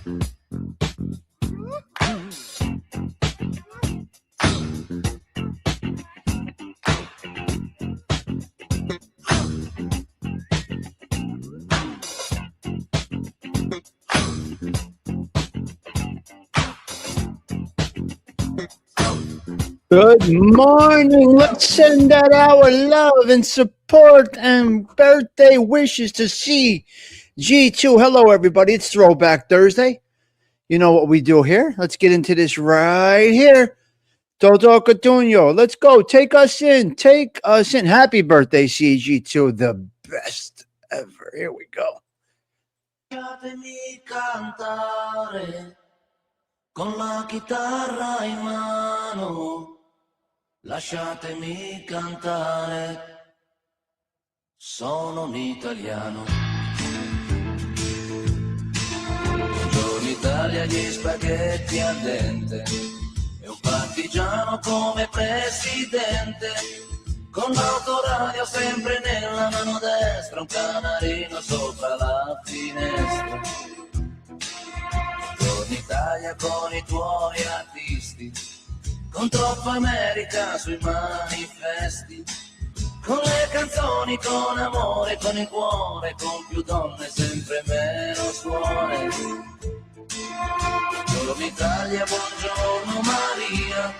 Good morning. Let's send out our love and support and birthday wishes to CG2. Hello, everybody. It's Throwback Thursday. You know what we do here. Let's get into this right here. Toto Catuno, let's go. Take us in. Take us in. Happy birthday, CG2. The best ever. Here we go. Lasciatemi cantare con la chitarra in mano. Lasciatemi cantare, sono un italiano. Buongiorno Italia, gli spaghetti al dente e un partigiano come presidente. Con l'autoradio sempre nella mano destra, un canarino sopra la finestra. Buongiorno Italia con i tuoi artisti, con troppa America sui manifesti, con le canzoni, con amore, con il cuore, con più donne, sempre meno suore. Buongiorno Italia, buongiorno Maria,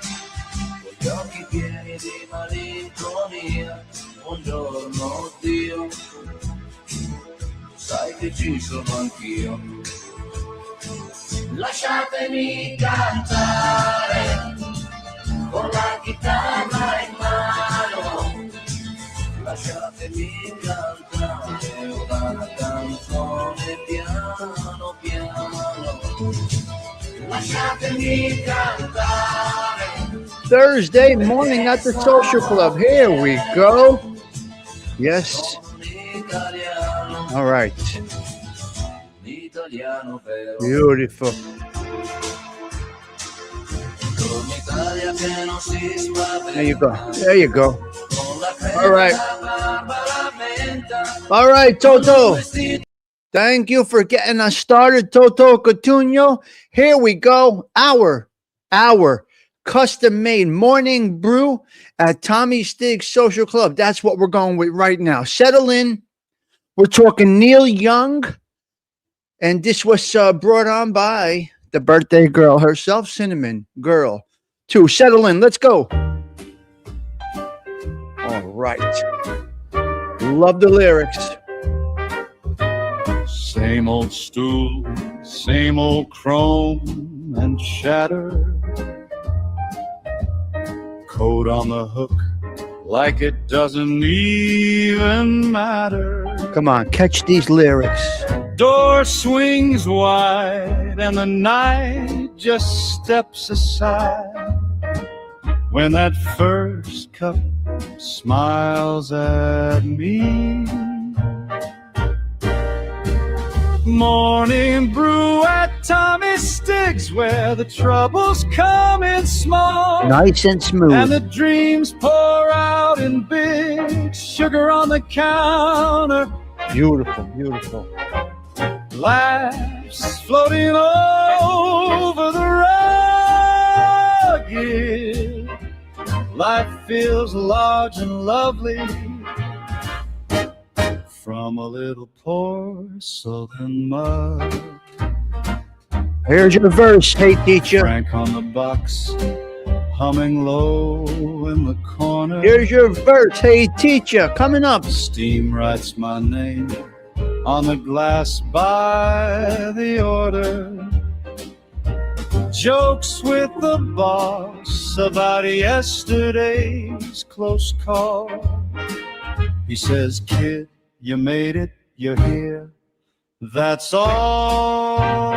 con gli occhi pieni di malinconia. Buongiorno Dio, sai che ci sono anch'io. Lasciatemi cantare con la chitarra in mano, lasciatemi cantare una canzone piano piano, lasciatemi cantare. Thursday morning at the social club. Here we go. Yes. All right. Beautiful. There you go. There you go. All right. All right, Toto. Thank you for getting us started, Toto Catuno. Here we go. Our custom-made morning brew at Tommy Stigs Social Club. That's what we're going with right now. Settle in. We're talking Neil Young. And this was brought on by the birthday girl herself, Cinnamon Girl 2. Settle in. Let's go. All right. Love the lyrics. Same old stool, same old chrome and shatter. Coat on the hook like it doesn't even matter. Come on, catch these lyrics. Door swings wide and the night just steps aside when that first cup smiles at me. Morning brew at Tommy Stigs, where the troubles come in small, nice and smooth, and the dreams pour out in big. Sugar on the counter, beautiful, beautiful. Laughs floating over the rugged. Life feels large and lovely from a little porcelain mug. Here's your verse, hey teacher. Frank on the box, humming low in the corner. Here's your verse, hey teacher, coming up. Steam writes my name on the glass by the order. Jokes with the boss about yesterday's close call. He says, kid, you made it, you're here, that's all.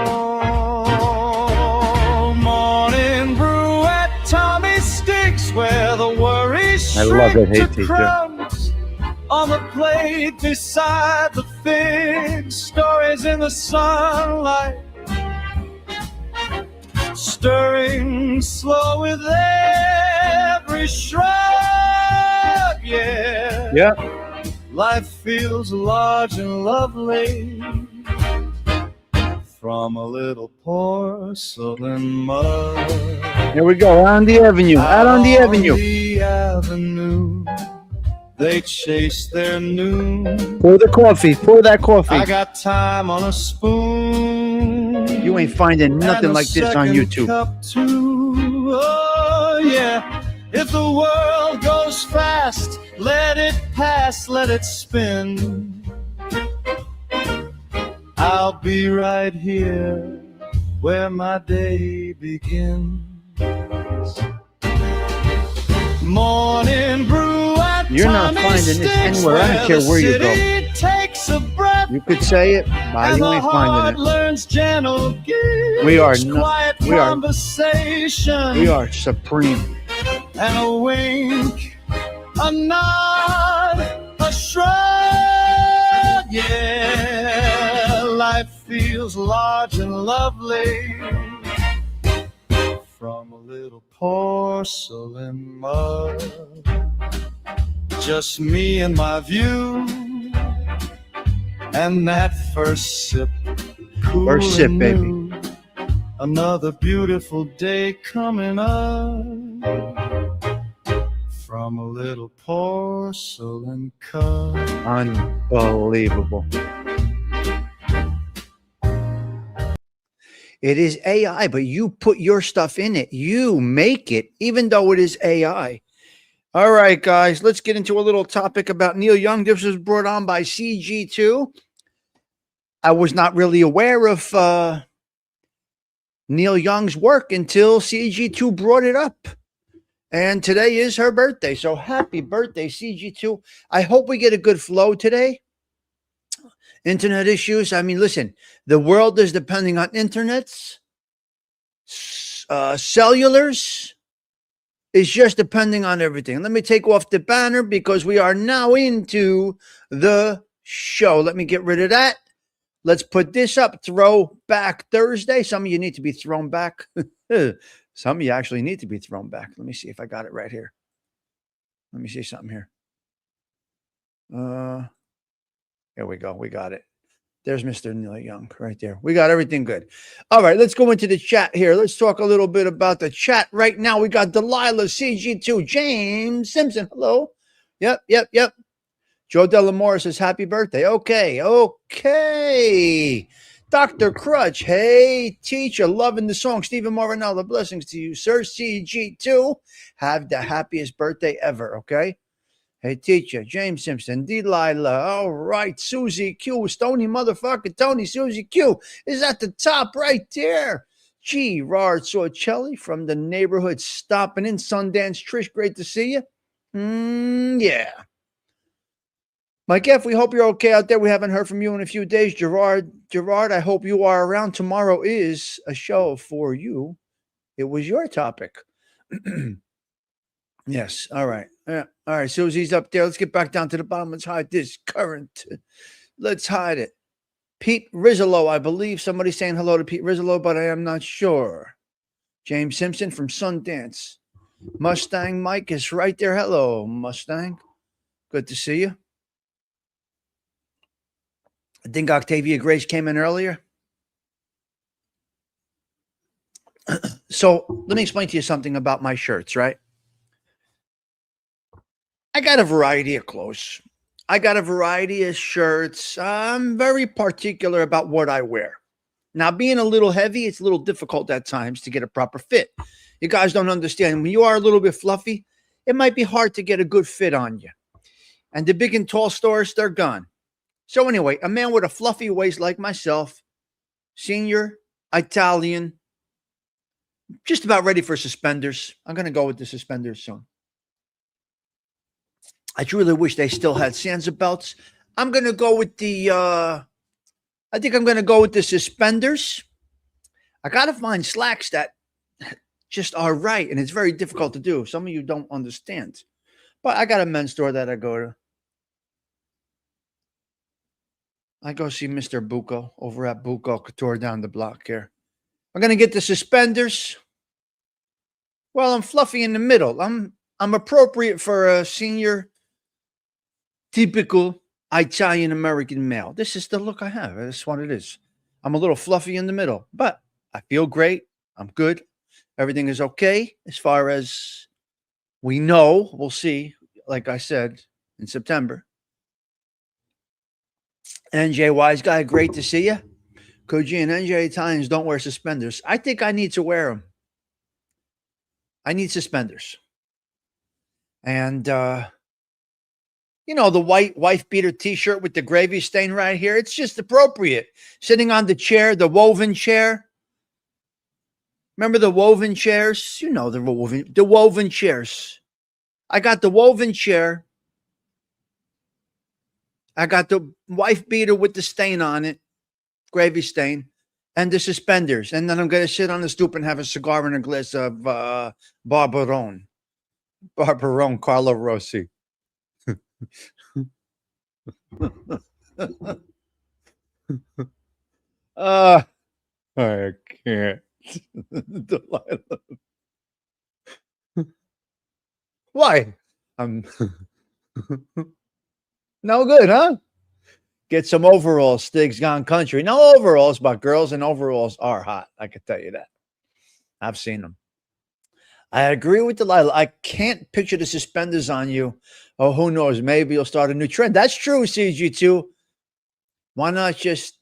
Morning brew at Tommy Stigs, where the worries shrink to crumbs on the plate beside the fig. Stories in the sunlight, stirring slow with every shrug. Yeah. Yeah. Life feels large and lovely from a little porcelain mug. Here we go. On the avenue. Out on the avenue. The avenue, they chase their noon. Pour the coffee. Pour that coffee. I got time on a spoon. You ain't finding nothing like this on YouTube. Cup too. Oh, yeah. If the world goes fast, let it pass, let it spin. I'll be right here where my day begins. Morning brew at You're not Tommy finding this Stigs, anywhere. I don't care where you go. Takes a breath, You could say it, but you ain't finding it. learns gentle gifts, We are quiet conversation, we are supreme. and a wink, a nod, a shrug. Yeah, life feels large and lovely from a little porcelain mug. Just me and my view, and that first sip. First sip, baby. Another beautiful day coming up from a little porcelain cup. Unbelievable. It is AI, but you put your stuff in it. You make it, even though it is AI. All right, guys, let's get into a little topic about Neil Young. This was brought on by CG2. I was not really aware of Neil Young's work until CG2 brought it up. And today is her birthday. So happy birthday, CG2. I hope we get a good flow today. Internet issues. I mean, listen, the world is depending on internets. Cellulars is just depending on everything. Let me take off the banner because we are now into the show. Let me get rid of that. Let's put this up. Throwback Thursday. Some of you need to be thrown back. Some of you actually need to be thrown back. Let me see if I got it right here. Let me see something here. Here we go. We got it. There's Mr. Neil Young right there. We got everything good. All right, let's go into the chat here. Let's talk a little bit about the chat right now. We got Delilah, CG2, James Simpson. Hello. Yep. Joe Delamore says, happy birthday. Okay. Dr. Crutch, hey, teacher, loving the song. Stephen Marinella, blessings to you, sir. CG2, have the happiest birthday ever, okay? Hey, teacher, James Simpson, Delilah, all right, Susie Q, Stony motherfucker, Tony, Susie Q is at the top right there. Gerard Sorcelli from the neighborhood stopping in Sundance. Trish, great to see you. Yeah. Mike F., we hope you're okay out there. We haven't heard from you in a few days. Gerard, I hope you are around. Tomorrow is a show for you. It was your topic. Yes. All right. Yeah. All right. Susie's up there. Let's get back down to the bottom. Let's hide this current. Let's hide it. Pete Rizzolo, I believe somebody's saying hello to Pete Rizzolo, but I am not sure. James Simpson from Sundance. Mustang Mike is right there. Hello, Mustang. Good to see you. I think Octavia Grace came in earlier. So let me explain to you something about my shirts, right? I got a variety of clothes. I got a variety of shirts. I'm very particular about what I wear. Now, being a little heavy, it's a little difficult at times to get a proper fit. You guys don't understand. When you are a little bit fluffy, it might be hard to get a good fit on you. And the big and tall stores, they're gone. So anyway, a man with a fluffy waist like myself, senior, Italian, just about ready for suspenders. I'm going to go with the suspenders soon. I truly wish they still had Sansa belts. I'm going to go with the, I think I'm going to go with the suspenders. I got to find slacks that just are right. And it's very difficult to do. Some of you don't understand. But I got a men's store that I go to. I go see Mr. Bucco over at Bucco Couture down the block here. I'm going to get the suspenders. Well, I'm fluffy in the middle. I'm appropriate for a senior, typical Italian-American male. This is the look I have. That's what it is. I'm a little fluffy in the middle, but I feel great. I'm good. Everything is okay as far as we know. We'll see, like I said, in September. NJ Wise Guy, great to see you. Koji and NJ Italians don't wear suspenders. I think I need to wear them. I need suspenders. And, the white wife beater t-shirt with the gravy stain right here, it's just appropriate. Sitting on the chair, the woven chair. Remember the woven chairs? You know the woven chairs. I got the woven chair. I got the wife beater with the stain on it, gravy stain, and the suspenders. And then I'm going to sit on the stoop and have a cigar and a glass of Barbarone. Barbarone, Carlo Rossi. I can't. Why? I'm no good, huh? Get some overalls, Stigs gone country. No overalls, but girls in overalls are hot. I can tell you that. I've seen them. I agree with Delilah. I can't picture the suspenders on you. Oh, who knows? Maybe you'll start a new trend. That's true, CG2. Why not just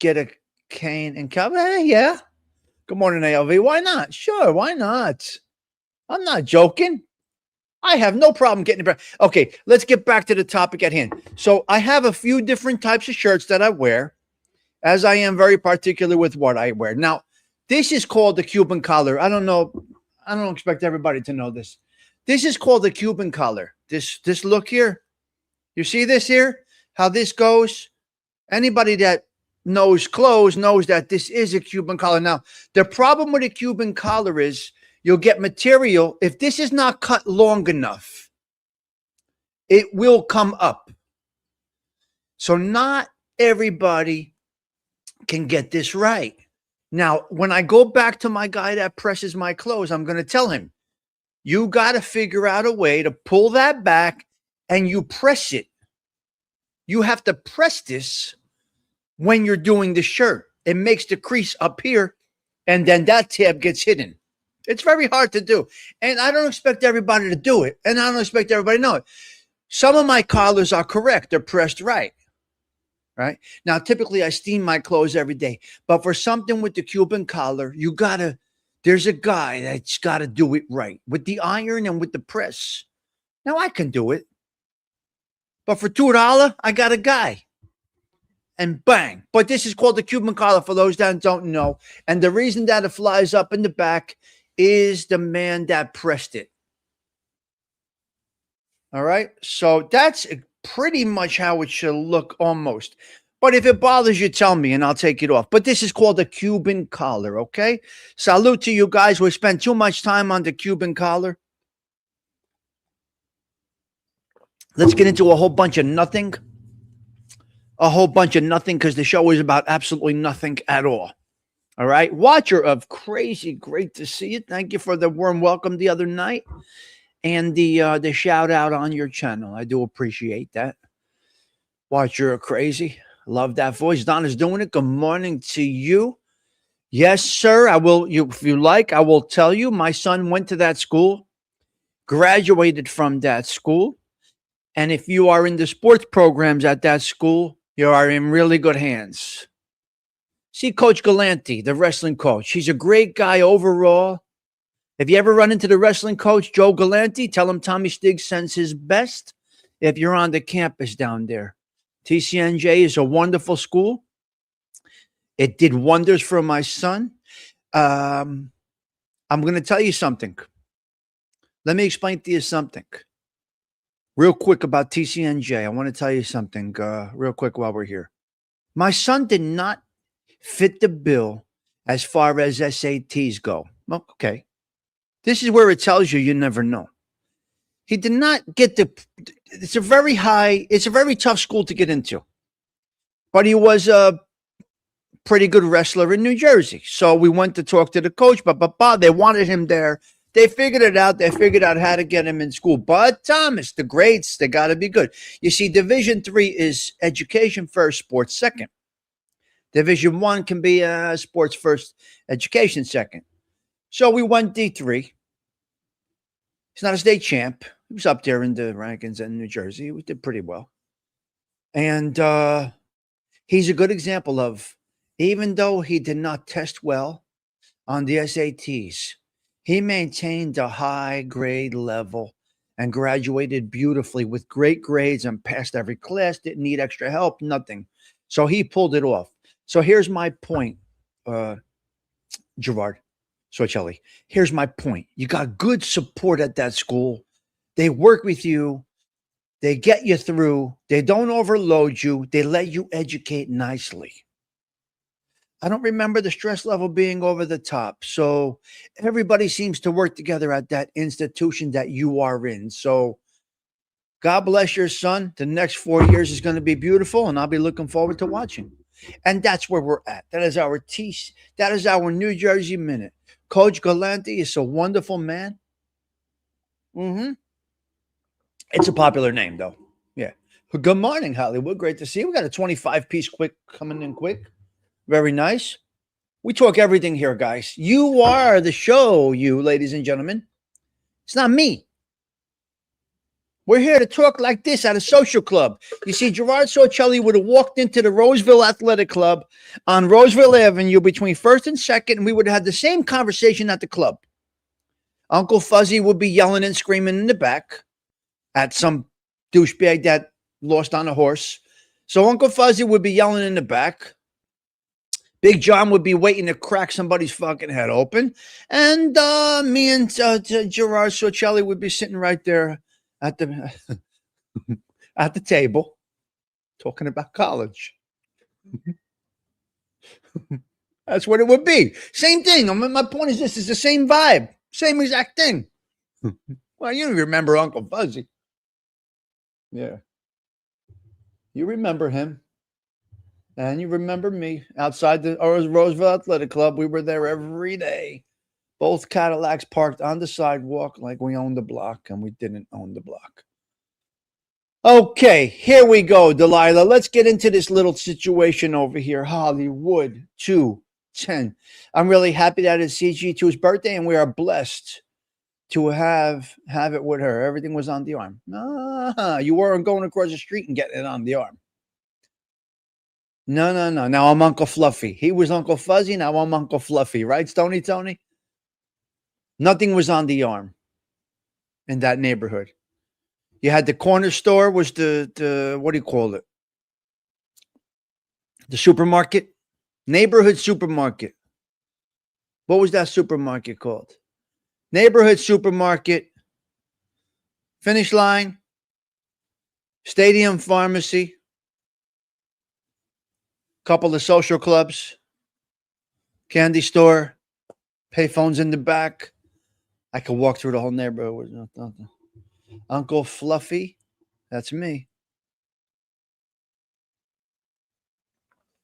get a cane and cover? Hey, yeah. Good morning, ALV. Why not? Sure, why not? I'm not joking. I have no problem getting it back. Okay, let's get back to the topic at hand. So I have a few different types of shirts that I wear, as I am very particular with what I wear. Now, this is called the Cuban collar. I don't know. I don't expect everybody to know this. This is called the Cuban collar. This look here. You see this here? How this goes? Anybody that knows clothes knows that this is a Cuban collar. Now, the problem with a Cuban collar is you'll get material. If this is not cut long enough, it will come up. So not everybody can get this right. Now, when I go back to my guy that presses my clothes, I'm going to tell him, you got to figure out a way to pull that back and you press it. You have to press this when you're doing the shirt. It makes the crease up here and then that tab gets hidden. It's very hard to do. And I don't expect everybody to do it. And I don't expect everybody to know it. Some of my collars are correct. They're pressed right. Right? Now, typically I steam my clothes every day. But for something with the Cuban collar, there's a guy that's got to do it right. With the iron and with the press. Now, I can do it. But for $2, I got a guy. And bang. But this is called the Cuban collar for those that don't know. And the reason that it flies up in the back is the man that pressed it. All right. So that's pretty much how it should look almost. But if it bothers you, tell me and I'll take it off. But this is called the Cuban collar. Okay. Salute to you guys. We spent too much time on the Cuban collar. Let's get into a whole bunch of nothing. A whole bunch of nothing because the show is about absolutely nothing at all. All right. Watcher of Crazy. Great to see you. Thank you for the warm welcome the other night. And the shout out on your channel. I do appreciate that. Watcher of Crazy. Love that voice. Donna's doing it. Good morning to you. Yes, sir. I will. If you like, I will tell you. My son went to that school, graduated from that school. And if you are in the sports programs at that school, you are in really good hands. See Coach Galanti, the wrestling coach. He's a great guy overall. If you ever run into the wrestling coach, Joe Galanti, tell him Tommy Stigs sends his best if you're on the campus down there. TCNJ is a wonderful school. It did wonders for my son. I'm going to tell you something. Let me explain to you something. Real quick about TCNJ. I want to tell you something real quick while we're here. My son did not fit the bill as far as SATs go. Okay. This is where it tells you never know. He did not get it's a very tough school to get into. But he was a pretty good wrestler in New Jersey. So we went to talk to the coach, but they wanted him there. They figured it out. They figured out how to get him in school. But Thomas, the grades, they got to be good. You see, Division III is education first, sports second. Division One can be sports first, education second. So we won D3. He's not a state champ. He was up there in the rankings in New Jersey. We did pretty well. And he's a good example of, even though he did not test well on the SATs, he maintained a high grade level and graduated beautifully with great grades and passed every class, didn't need extra help, nothing. So he pulled it off. So here's my point, Gerard Sorcelli. Here's my point. You got good support at that school. They work with you. They get you through. They don't overload you. They let you educate nicely. I don't remember the stress level being over the top. So everybody seems to work together at that institution that you are in. So God bless your son. The next 4 years is going to be beautiful, and I'll be looking forward to watching. And that's where we're at. That is our that is our New Jersey Minute. Coach Galante is a wonderful man. It's a popular name, though. Yeah. Good morning, Hollywood. Great to see you. We got a 25-piece quick coming in quick. Very nice. We talk everything here, guys. You are the show, you ladies and gentlemen. It's not me. We're here to talk like this at a social club. You see, Gerard Sorcelli would have walked into the Roseville Athletic Club on Roseville Avenue between 1st and 2nd, and we would have had the same conversation at the club. Uncle Fuzzy would be yelling and screaming in the back at some douchebag that lost on a horse. So Uncle Fuzzy would be yelling in the back. Big John would be waiting to crack somebody's fucking head open. And me and Gerard Sorcelli would be sitting right there at the at the table talking about college. That's what it would be. Same thing. My point is this is the same vibe. Same exact thing. Well, you remember Uncle Fuzzy. Yeah. You remember him. And you remember me outside the Roseville Athletic Club. We were there every day. Both Cadillacs parked on the sidewalk like we owned the block, and we didn't own the block. Okay, here we go, Delilah. Let's get into this little situation over here. Hollywood 210. I'm really happy that it's CG2's birthday, and we are blessed to have it with her. Everything was on the arm. You weren't going across the street and getting it on the arm. No. Now I'm Uncle Fluffy. He was Uncle Fuzzy. Now I'm Uncle Fluffy. Right, Stony Tony? Nothing was on the arm in that neighborhood. You had the corner store, was the what do you call it? The supermarket? Neighborhood supermarket. What was that supermarket called? Neighborhood supermarket. Finish line. Stadium pharmacy. Couple of social clubs, candy store, payphones in the back. I could walk through the whole neighborhood. Uncle Fluffy, that's me.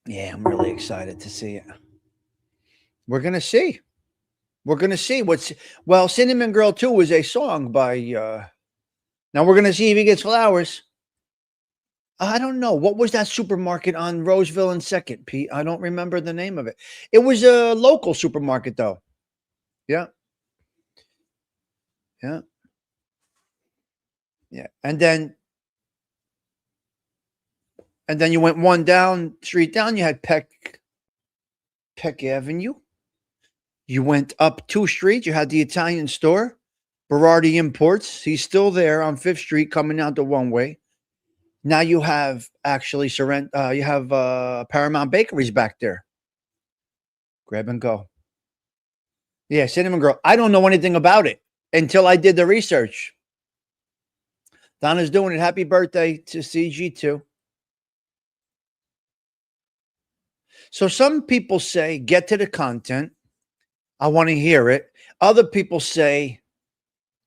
Yeah, I'm really excited to see it. We're going to see. We're going to see well, Cinnamon Girl 2 was a song by, now we're going to see if he gets flowers. I don't know. What was that supermarket on Roseville and 2nd, Pete? I don't remember the name of it. It was a local supermarket, though. Yeah. And then you went one street down. You had Peck Avenue. You went up 2 streets. You had the Italian store, Berardi Imports. He's still there on 5th Street coming out the one way. Now you have actually Paramount Bakeries back there. Grab and go. Yeah, Cinnamon Girl. I don't know anything about it until I did the research. Donna's doing it. Happy birthday to CG2. So some people say, get to the content. I want to hear it. Other people say,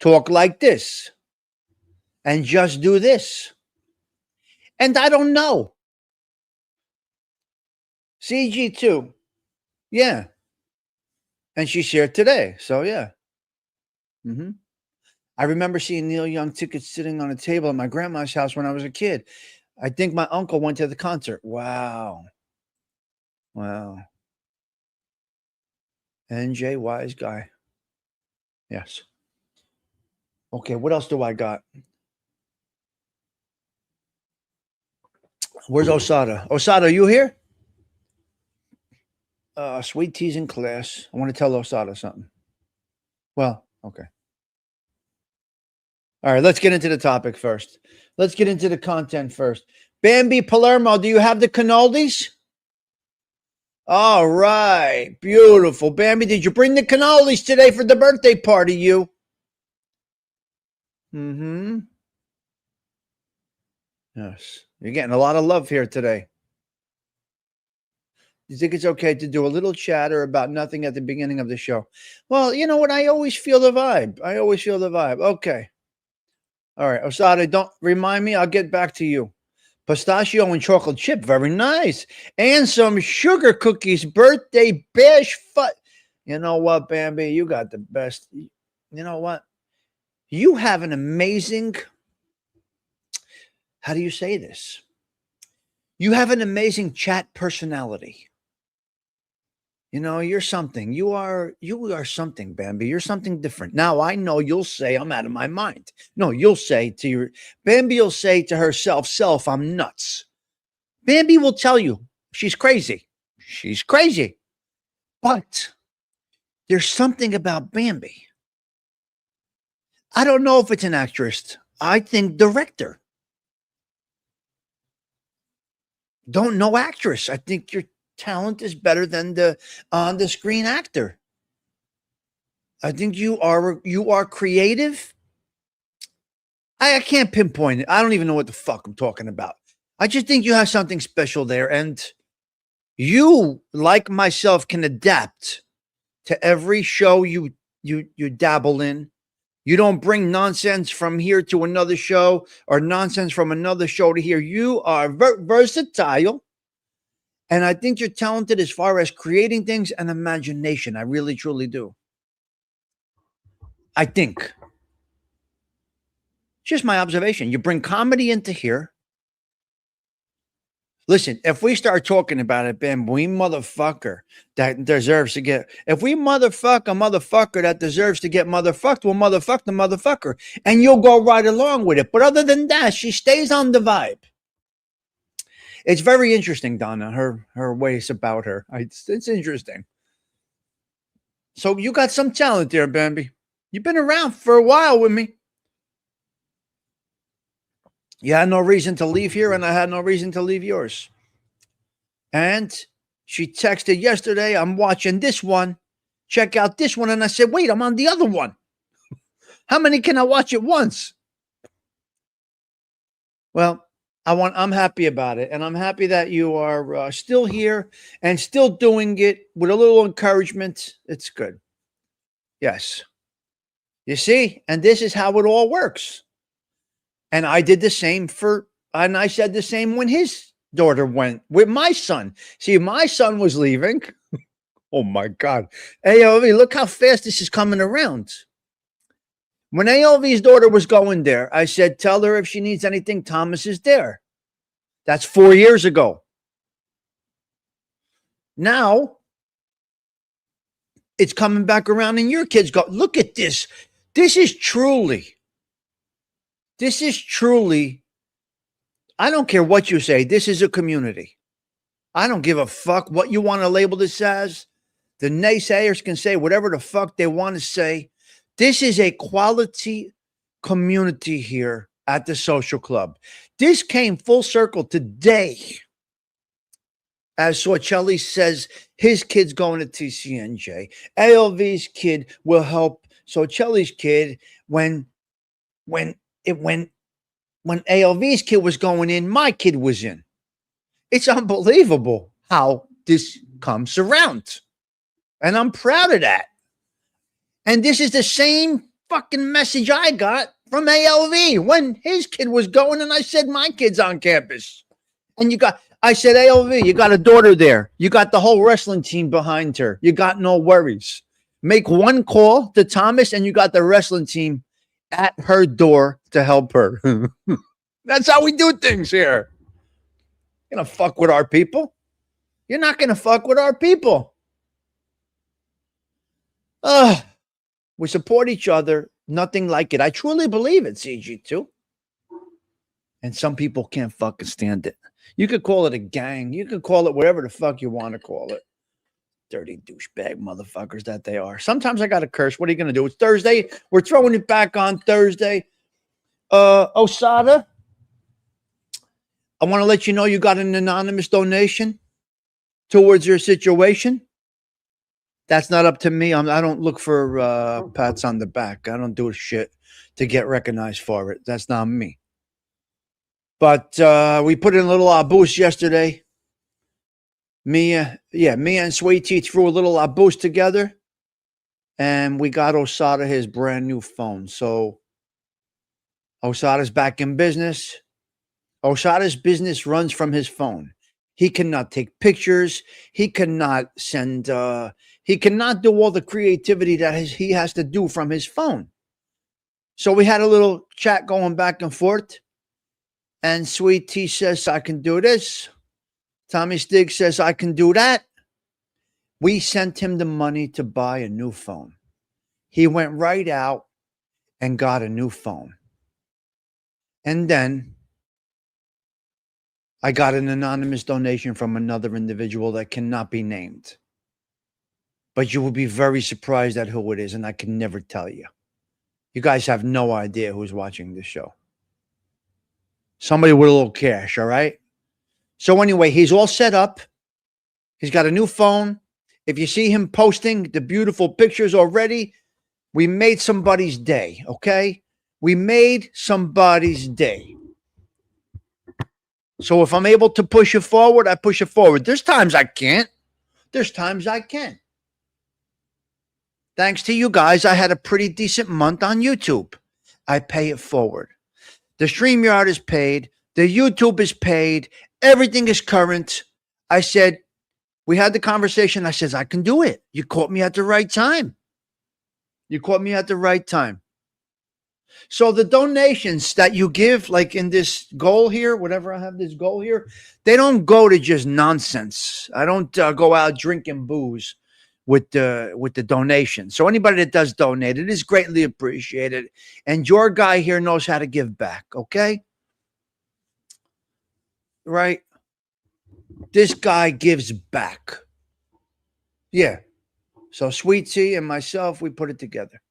talk like this and just do this. And I don't know. CG2. Yeah. And she's here today. So, yeah. I remember seeing Neil Young tickets sitting on a table at my grandma's house when I was a kid. I think my uncle went to the concert. Wow. Wow. NJ Wise Guy. Yes. Okay, what else do I got? Where's Osada? Osada, are you here? Sweet teas in class. I want to tell Osada something. Well, okay. All right, let's get into the topic first. Let's get into the content first. Bambi Palermo, do you have the cannolis? All right, beautiful. Bambi, did you bring the cannolis today for the birthday party, you? Mm-hmm. Yes, you're getting a lot of love here today. You think it's okay to do a little chatter about nothing at the beginning of the show? Well, you know what? I always feel the vibe. Okay. All right, Osada, don't remind me. I'll get back to you. Pistachio and chocolate chip. Very nice. And some sugar cookies. Birthday bash fut. You know what, Bambi? You got the best. You know what? You have an amazing, how do you say this? You have an amazing chat personality. You know, you're something. You are something, Bambi. You're something different. Now, I know you'll say I'm out of my mind. No, you'll say to your Bambi will say to herself, self, I'm nuts. Bambi will tell you she's crazy. She's crazy. But there's something about Bambi. I don't know if it's an actress. I think director. Don't know actress. I think your talent is better than the on-the-screen actor. I think you are creative. I can't pinpoint it. I don't even know what the fuck I'm talking about. I just think you have something special there, and you, like myself, can adapt to every show you dabble in. You don't bring nonsense from here to another show or nonsense from another show to here. You are versatile. And I think you're talented as far as creating things and imagination. I really, truly do. I think. Just my observation. You bring comedy into here. Listen, if we start talking about it, Ben, we motherfucker that deserves to get, if we motherfuck a motherfucker that deserves to get motherfucked, we'll motherfuck the motherfucker. And you'll go right along with it. But other than that, she stays on the vibe. It's very interesting, Donna, her ways about her. It's interesting. So you got some talent there, Bambi. You've been around for a while with me. You had no reason to leave here, and I had no reason to leave yours. And she texted yesterday, I'm watching this one. Check out this one. And I said, wait, I'm on the other one. How many can I watch at once? Well, I'm happy about it. And I'm happy that you are still here and still doing it with a little encouragement. It's good. Yes. You see, and this is how it all works. And I did the same and I said the same when his daughter went with my son. See, my son was leaving. Oh my God. AOV, look how fast this is coming around. When AOV's daughter was going there, I said, tell her if she needs anything, Thomas is there. That's 4 years ago. Now, it's coming back around and your kids go, look at this. This is truly, I don't care what you say. This is a community. I don't give a fuck what you want to label this as. The naysayers can say whatever the fuck they want to say. This is a quality community here at the social club. This came full circle today. As Sorcelli says, his kid's going to TCNJ. ALV's kid will help Sorcelli's kid when ALV's kid was going in, my kid was in. It's unbelievable how this comes around. And I'm proud of that. And this is the same fucking message I got from ALV when his kid was going and I said, my kid's on campus. And I said, ALV, you got a daughter there. You got the whole wrestling team behind her. You got no worries. Make one call to Thomas and you got the wrestling team at her door to help her. That's how we do things here. You know, fuck with our people. You're not going to fuck with our people. We support each other. Nothing like it. I truly believe it, CG2. And some people can't fucking stand it. You could call it a gang. You could call it whatever the fuck you want to call it. Dirty douchebag motherfuckers that they are. Sometimes I got to curse. What are you going to do? It's Thursday. We're throwing it back on Thursday. Osada, I want to let you know you got an anonymous donation towards your situation. That's not up to me. I don't look for pats on the back. I don't do shit to get recognized for it. That's not me. But we put in a little boost yesterday. Me and Sweet Tea threw a little boost together, and we got Osada his brand new phone. So Osada's back in business. Osada's business runs from his phone. He cannot take pictures. He cannot send. He cannot do all the creativity that he has to do from his phone. So we had a little chat going back and forth. And Sweet Tea says, I can do this. Tommy Stigs says, I can do that. We sent him the money to buy a new phone. He went right out and got a new phone. And then I got an anonymous donation from another individual that cannot be named. But you will be very surprised at who it is, and I can never tell you. You guys have no idea who's watching this show. Somebody with a little cash, all right? So anyway, he's all set up. He's got a new phone. If you see him posting the beautiful pictures already, we made somebody's day, okay? We made somebody's day. So if I'm able to push it forward, I push it forward. There's times I can't. There's times I can. Thanks to you guys, I had a pretty decent month on YouTube. I pay it forward. The StreamYard is paid. The YouTube is paid. Everything is current. I said, we had the conversation. I said, I can do it. You caught me at the right time. You caught me at the right time. So the donations that you give, like in this goal here, whatever I have this goal here, they don't go to just nonsense. I don't go out drinking booze with the donation. So anybody that does donate, it is greatly appreciated. And your guy here knows how to give back, okay? Right? This guy gives back. Yeah. So Sweet Tea and myself, we put it together.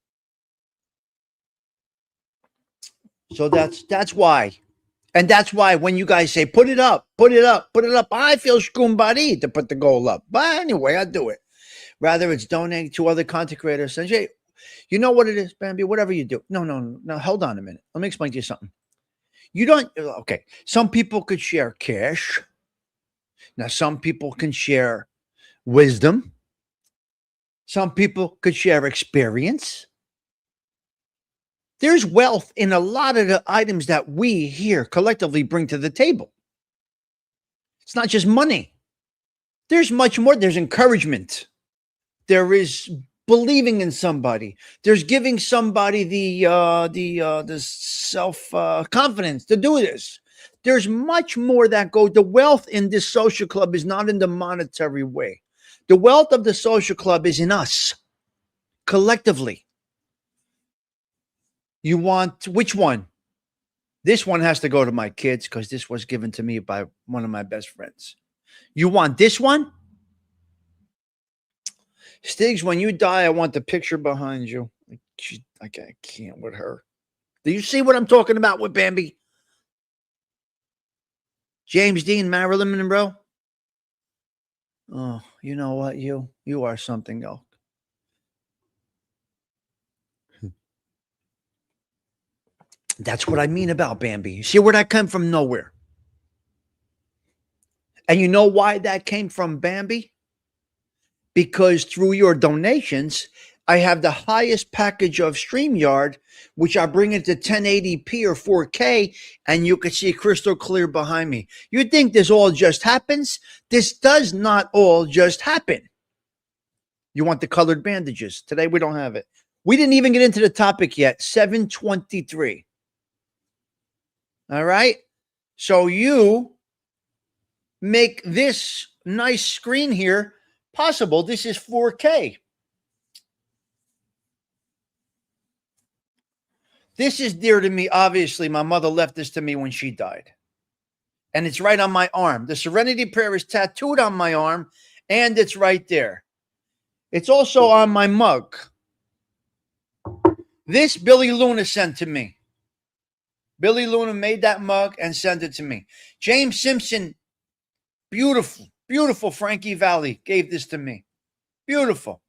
So that's why. And that's why when you guys say, put it up, put it up, put it up, I feel skumbadi to put the goal up. But anyway, I do it. Rather, it's donating to other content creators. And hey, you know what it is, Bambi? Whatever you do. No. Hold on a minute. Let me explain to you something. You don't, okay. Some people could share cash. Now, some people can share wisdom. Some people could share experience. There's wealth in a lot of the items that we here collectively bring to the table. It's not just money. There's much more. There's encouragement. There is believing in somebody. There's giving somebody the self confidence to do this. There's much more that goes. The wealth in this social club is not in the monetary way. The wealth of the social club is in us, collectively. You want which one? This one has to go to my kids because this was given to me by one of my best friends. You want this one? Stigs, when you die, I want the picture behind you. I can't with her. Do you see what I'm talking about with Bambi? James Dean, Marilyn Monroe. Oh, you know what? You are something else. That's what I mean about Bambi. You see where that came from? Nowhere. And you know why that came from Bambi? Because through your donations, I have the highest package of StreamYard, which I bring it to 1080p or 4K, and you can see crystal clear behind me. You think this all just happens? This does not all just happen. You want the colored bandages. Today we don't have it. We didn't even get into the topic yet. 7:23. All right? So you make this nice screen here possible. This is 4K. This is dear to me. Obviously, my mother left this to me when she died. And it's right on my arm. The Serenity Prayer is tattooed on my arm, and it's right there. It's also on my mug. This Billy Luna sent to me. Billy Luna made that mug and sent it to me. James Simpson, beautiful, beautiful Frankie Valli gave this to me. Beautiful.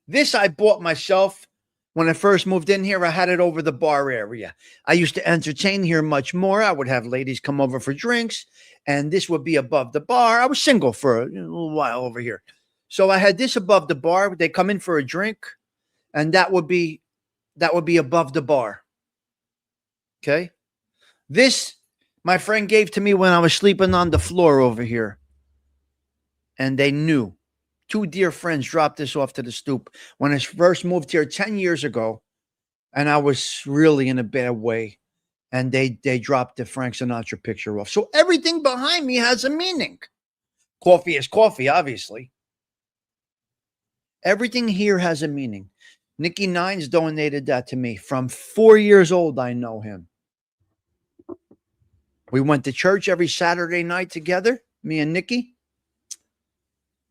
This I bought myself when I first moved in here. I had it over the bar area. I used to entertain here much more. I would have ladies come over for drinks, and this would be above the bar. I was single for a little while over here. So I had this above the bar. They come in for a drink, and that would be above the bar. Okay. This, my friend gave to me when I was sleeping on the floor over here. And they knew. 2 dear friends dropped this off to the stoop when I first moved here 10 years ago. And I was really in a bad way. And they dropped the Frank Sinatra picture off. So everything behind me has a meaning. Kawfee is Kawfee, obviously. Everything here has a meaning. Nikki Nines donated that to me. From 4 years old, I know him. We went to church every Saturday night together, me and Nikki.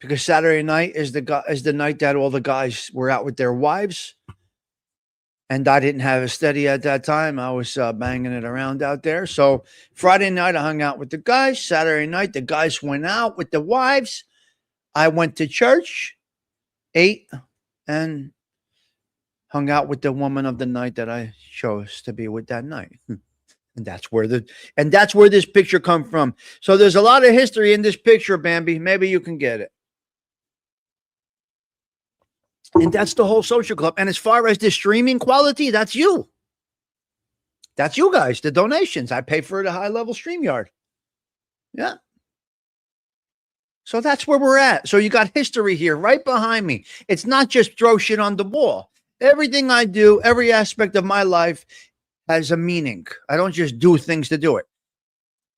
Because Saturday night is the night that all the guys were out with their wives. And I didn't have a steady at that time. I was banging it around out there. So Friday night, I hung out with the guys. Saturday night, the guys went out with the wives. I went to church, ate, and hung out with the woman of the night that I chose to be with that night. And that's where this picture come from. So there's a lot of history in this picture, Bambi. Maybe you can get it. And that's the whole social club. And as far as the streaming quality, that's you. That's you guys, the donations. I pay for the high-level StreamYard. Yeah. So that's where we're at. So you got history here right behind me. It's not just throw shit on the wall. Everything I do, every aspect of my life has a meaning. I don't just do things to do it.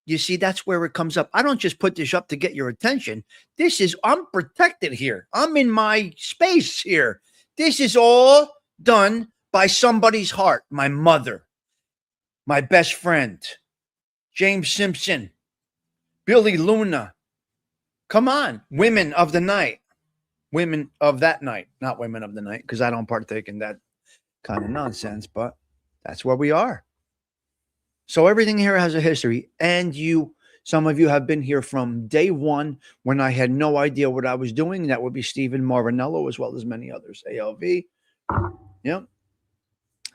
You see, that's where it comes up. I don't just put this up to get your attention. I'm protected here. I'm in my space here. This is all done by somebody's heart. My mother, my best friend, James Simpson, Billy Luna. Come on, women of the night. Women of that night, not women of the night, because I don't partake in that kind of nonsense, but that's where we are. So everything here has a history. And some of you have been here from day one when I had no idea what I was doing. That would be Stephen Marinello, as well as many others. ALV. Yeah.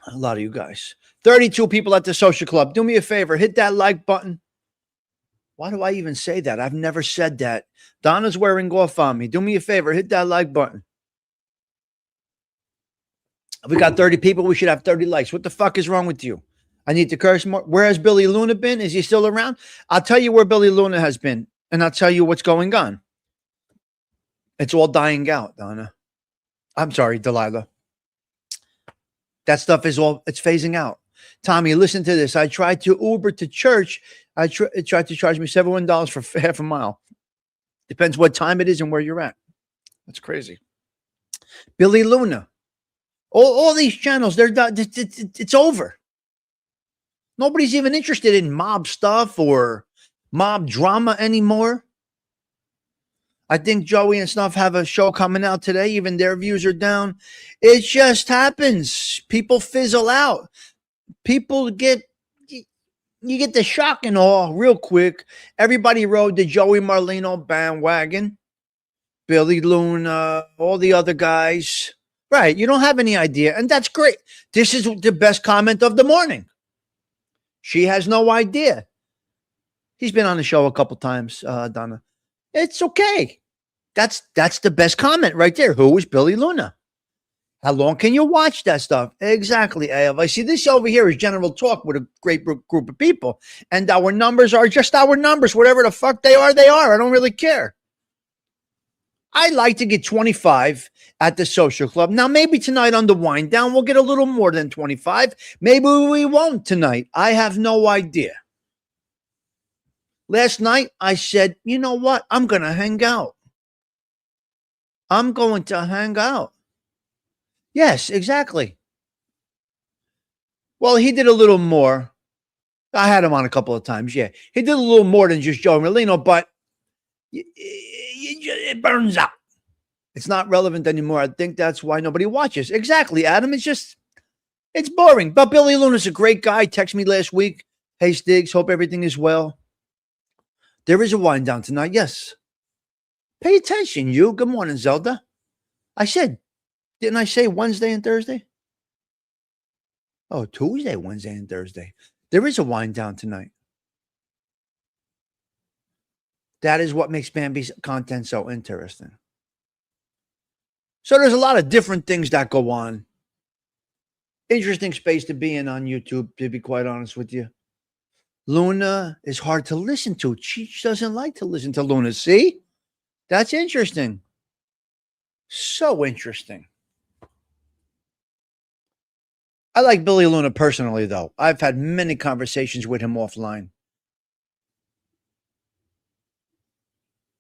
A lot of you guys. 32 people at the social club. Do me a favor. Hit that like button. Why do I even say that? I've never said that. Donna's wearing off on me. Do me a favor. Hit that like button. We got 30 people. We should have 30 likes. What the fuck is wrong with you? I need to curse more. Where has Billy Luna been? Is he still around? I'll tell you where Billy Luna has been, and I'll tell you what's going on. It's all dying out, Donna. I'm sorry, Delilah. That stuff it's phasing out. Tommy, listen to this. I tried to Uber to church. It tried to charge me $71 for half a mile. Depends what time it is and where you're at. That's crazy. Billy Luna. All these channels, it's over. Nobody's even interested in mob stuff or mob drama anymore. I think Joey and Snuff have a show coming out today. Even their views are down. It just happens. People fizzle out. You get the shock and awe real quick. Everybody rode the Joey Marlino bandwagon. Billy Luna, all the other guys. Right. You don't have any idea. And that's great. This is the best comment of the morning. She has no idea. He's been on the show a couple times, Donna. It's okay. That's the best comment right there. Who is Billy Luna? How long can you watch that stuff? Exactly, I see this over here is general talk with a great group of people. And our numbers are just our numbers. Whatever the fuck they are, they are. I don't really care. I like to get 25 at the social club. Now, maybe tonight on the wind down, we'll get a little more than 25. Maybe we won't tonight. I have no idea. Last night, I said, you know what? I'm going to hang out. I'm going to hang out. Yes, exactly. Well, he did a little more. I had him on a couple of times. Yeah, he did a little more than just Joe Merlino, but it burns out. It's not relevant anymore. I think that's why nobody watches. Exactly, Adam. It's boring. But Billy Luna's a great guy. Texted me last week. Hey, Stigs, hope everything is well. There is a wind down tonight. Yes. Pay attention, you. Good morning, Zelda. I said, didn't I say Wednesday and Thursday? Oh, Tuesday, Wednesday, and Thursday. There is a wind down tonight. That is what makes Bambi's content so interesting. So there's a lot of different things that go on. Interesting space to be in on YouTube, to be quite honest with you. Luna is hard to listen to. Cheech doesn't like to listen to Luna. See? That's interesting. So interesting. I like Billy Luna personally, though. I've had many conversations with him offline.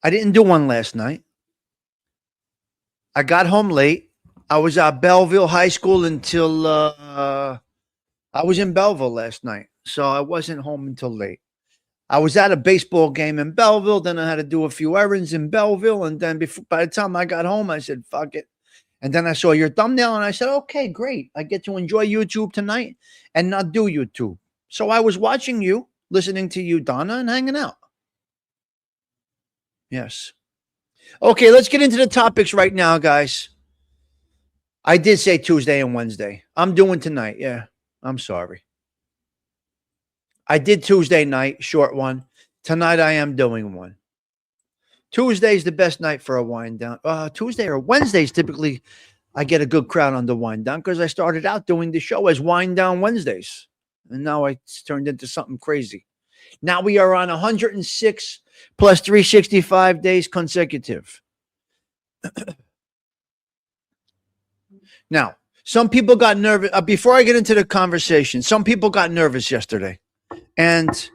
I didn't do one last night. I got home late. I was at Belleville High School until I was in Belleville last night, so I wasn't home until late. I was at a baseball game in Belleville. Then I had to do a few errands in Belleville, and then by the time I got home, I said, "Fuck it." And then I saw your thumbnail, and I said, "Okay, great. I get to enjoy YouTube tonight and not do YouTube." So I was watching you, listening to you, Donna, and hanging out. Yes. Okay, let's get into the topics right now, guys. I did say Tuesday and Wednesday. I'm doing tonight. Yeah, I'm sorry. I did Tuesday night, short one. Tonight I am doing one. Tuesday's the best night for a wind down. Tuesday or Wednesdays, typically I get a good crowd on the wind down because I started out doing the show as Wind Down Wednesdays. And now it's turned into something crazy. Now we are on 106 plus 365 days consecutive. Now, some people got nervous. Before I get into the conversation, some people got nervous yesterday. And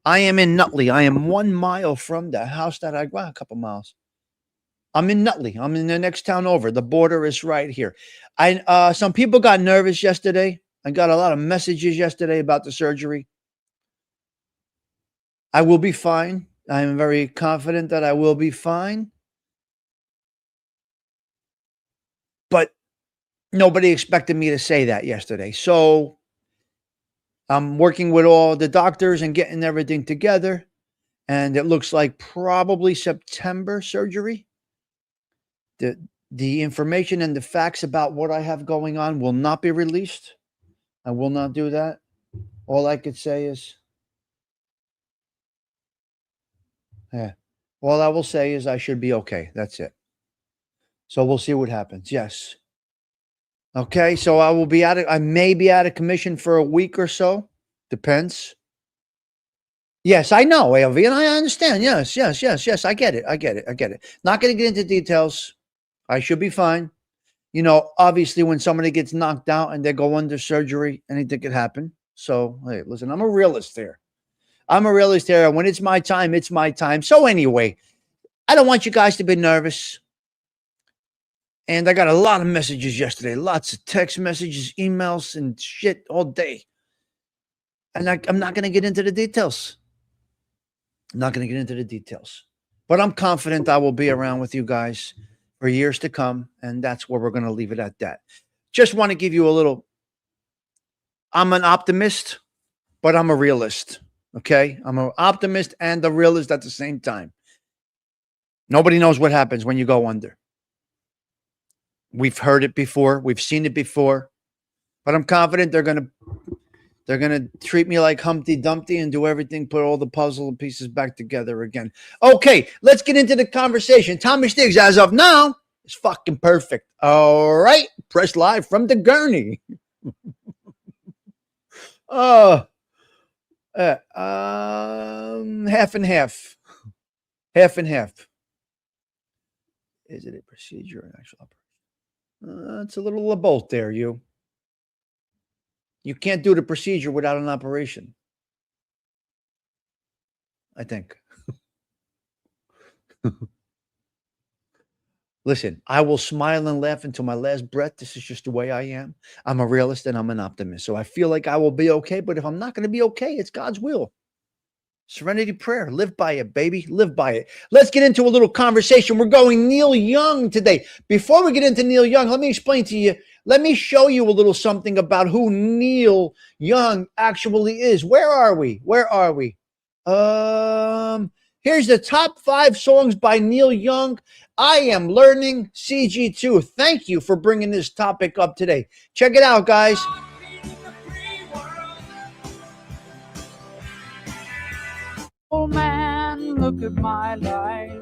I am in Nutley. I am 1 mile from the house that I got, a couple miles. I'm in Nutley. I'm in the next town over. The border is right here. Some people got nervous yesterday. I got a lot of messages yesterday about the surgery. I will be fine. I am very confident that I will be fine. But nobody expected me to say that yesterday. So I'm working with all the doctors and getting everything together. And it looks like probably September surgery. The information and the facts about what I have going on will not be released. I will not do that. All I could say is, all I will say is I should be okay. That's it. So we'll see what happens. Yes. Okay. So I may be out of commission for a week or so. Depends. Yes, I know, ALV, and I understand. Yes. I get it. Not going to get into details. I should be fine. You know, obviously when somebody gets knocked out and they go under surgery, anything could happen. So, hey, listen, I'm a realist here. When it's my time, it's my time. So anyway, I don't want you guys to be nervous. And I got a lot of messages yesterday, lots of text messages, emails, and shit all day. And I'm not going to get into the details. But I'm confident I will be around with you guys for years to come. And that's where we're going to leave it at that. Just want to give you a little. I'm an optimist, but I'm a realist. Okay? I'm an optimist and a realist at the same time. Nobody knows what happens when you go under. We've heard it before. We've seen it before. But I'm confident they're going to treat me like Humpty Dumpty and do everything, put all the puzzle pieces back together again. Okay, let's get into the conversation. Tommy Stigs, as of now, is fucking perfect. All right, press live from the gurney. Half and half. Half and half. Is it a procedure or an actual operation? It's a little of both there, you. You can't do the procedure without an operation. I think. Listen, I will smile and laugh until my last breath. This is just the way I am. I'm a realist and I'm an optimist. So I feel like I will be okay. But if I'm not going to be okay, it's God's will. Serenity prayer. Live by it, baby. Live by it. Let's get into a little conversation. We're going Neil Young today. Before we get into Neil Young, let me explain to you. Let me show you a little something about who Neil Young actually is. Where are we? Where are we? Here's the top 5 songs by Neil Young. I am learning CG2. Thank you for bringing this topic up today. Check it out, guys. Oh man, look at my life.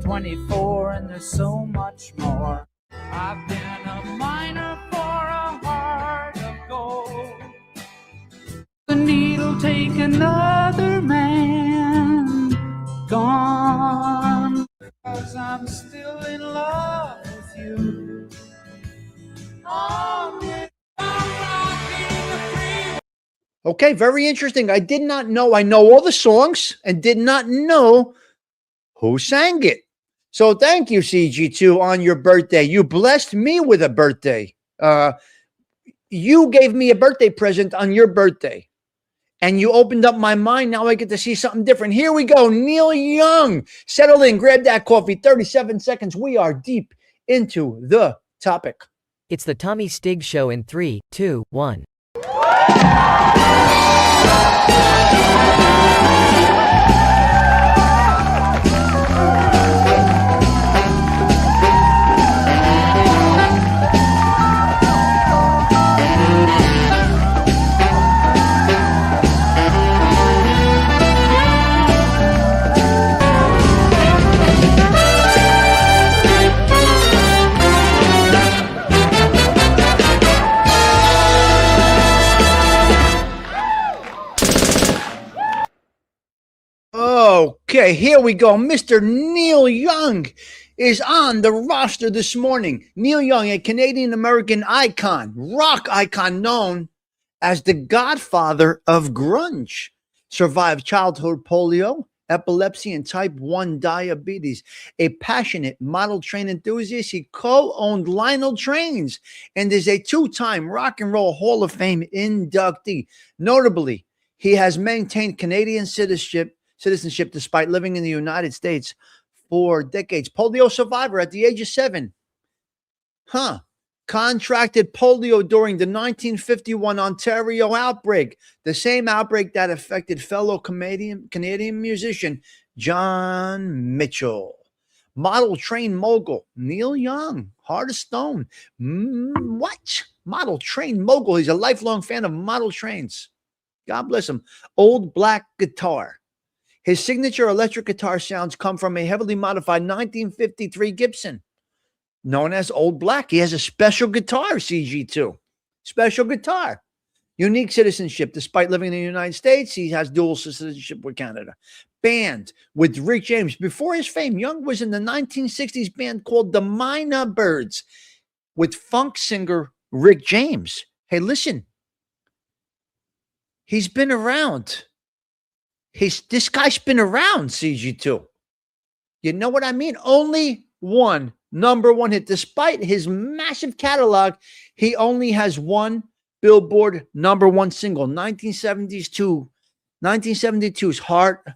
24 and there's so much more. I've been a miner for a heart of gold. The needle take another man. Gone. Cause I'm still in love with you. Okay, very interesting. I did not know. I know all the songs and did not know who sang it. So thank you, CG2, on your birthday. You blessed me with a birthday. You gave me a birthday present on your birthday. And you opened up my mind. Now I get to see something different. Here we go. Neil Young. Settle in. Grab that coffee. 37 seconds. We are deep into the topic. It's the Tommy Stigs Show in 3, 2, 1. Okay, here we go. Mr. Neil Young is on the roster this morning. Neil Young, a Canadian-American icon, rock icon known as the godfather of grunge. Survived childhood polio, epilepsy, and type 1 diabetes. A passionate model train enthusiast, he co-owned Lionel Trains and is a 2-time Rock and Roll Hall of Fame inductee. Notably, he has maintained Canadian citizenship despite living in the United States for decades. Polio survivor at the age of 7. Contracted polio during the 1951 Ontario outbreak, the same outbreak that affected fellow Canadian musician John Mitchell. Model train mogul Neil Young, heart of stone. What? Model train mogul. He's a lifelong fan of model trains. God bless him. Old black guitar. His signature electric guitar sounds come from a heavily modified 1953 Gibson, known as Old Black. He has a special guitar, CG2. Special guitar. Unique citizenship. Despite living in the United States, he has dual citizenship with Canada. Band with Rick James. Before his fame, Young was in the 1960s band called the Minor Birds with funk singer Rick James. Hey, listen. He's been around. This guy's been around, CG2. You know what I mean? Only one number 1 hit. Despite his massive catalog, he only has one Billboard number 1 single, 1972's Heart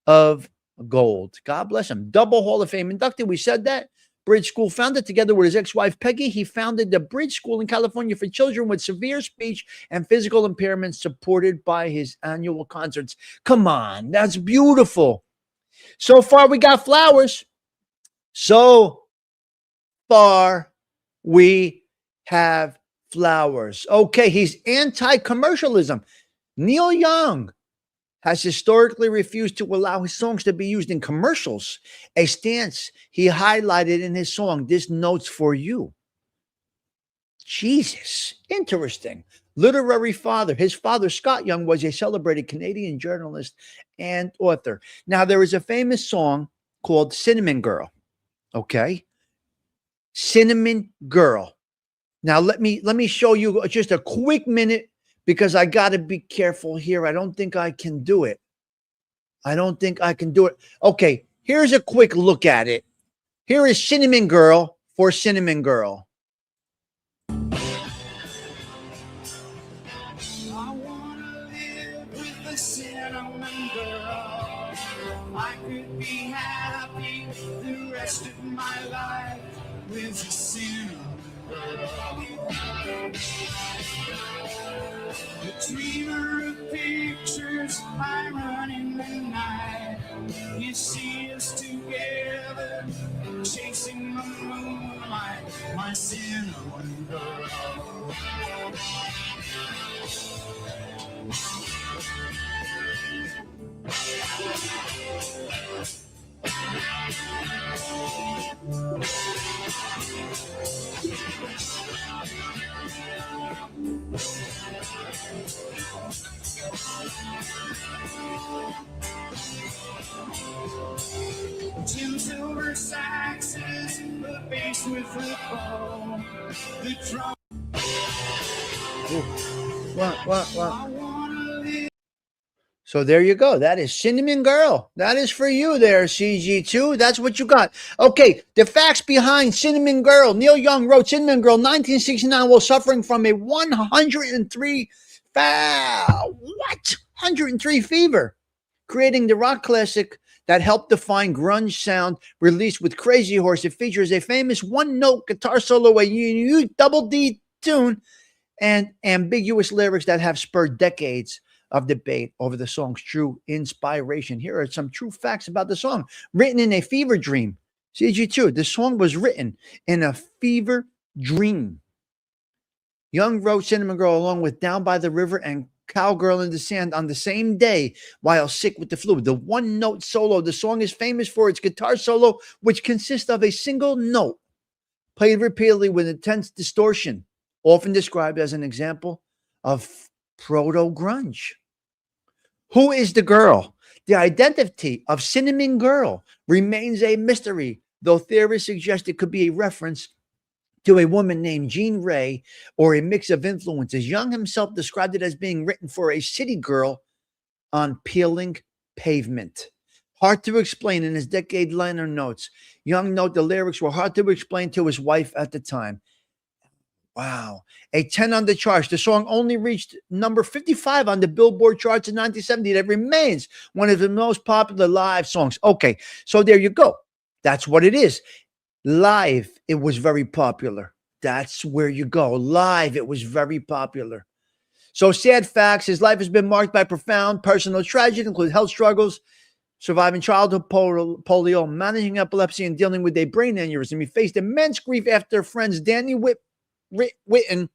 of Gold. God bless him. Double Hall of Fame inducted. We said that. Bridge School founded together with his ex-wife Peggy. He founded the Bridge School in California for children with severe speech and physical impairments, supported by his annual concerts. Come on, that's beautiful. So far, we got flowers. So far, we have flowers. Okay, he's anti-commercialism. Neil Young has historically refused to allow his songs to be used in commercials, a stance he highlighted in his song, This Note's for You. Jesus, interesting. Literary father. His father, Scott Young, was a celebrated Canadian journalist and author. Now, there is a famous song called Cinnamon Girl. Okay? Cinnamon Girl. Now, let me show you just a quick minute, because I got to be careful here. I don't think I can do it. I don't think I can do it. Okay, here's a quick look at it. Here is Cinnamon Girl for Cinnamon Girl. I wanna live with the cinnamon girl. I could be happy the rest of my life with the cinnamon girl. The dreamer of pictures, I run in the night. You see us together, chasing the moonlight, my cinnamon girl. Two silver saxes, the bass with the bow, the drum. What? I wanna live. So there you go. That is Cinnamon Girl. That is for you there, CG2. That's what you got. Okay, the facts behind Cinnamon Girl. Neil Young wrote Cinnamon Girl 1969 while suffering from a 103 103 fever, creating the rock classic that helped define grunge sound. Released with Crazy Horse, it features a famous one-note guitar solo, a unique double D tune, and ambiguous lyrics that have spurred decades of debate over the song's true inspiration. Here are some true facts about the song. Written in a fever dream. CG2, the song was written in a fever dream. Young wrote Cinnamon Girl along with Down by the River and Cowgirl in the Sand on the same day while sick with the flu. The one-note solo. The song is famous for its guitar solo, which consists of a single note played repeatedly with intense distortion, often described as an example of proto-grunge. Who is the girl? The identity of Cinnamon Girl remains a mystery, though theorists suggest it could be a reference to a woman named Jean Ray or a mix of influences. Young himself described it as being written for a city girl on peeling pavement. Hard to explain in his decade liner notes. Young note the lyrics were hard to explain to his wife at the time. Wow. A 10 on the charts. The song only reached number 55 on the Billboard charts in 1970. That remains one of the most popular live songs. Okay, so there you go. That's what it is. Live, it was very popular. That's where you go. Live, it was very popular. So sad facts. His life has been marked by profound personal tragedy, including health struggles, surviving childhood polio, managing epilepsy, and dealing with a brain aneurysm. He faced immense grief after friends Danny Whitten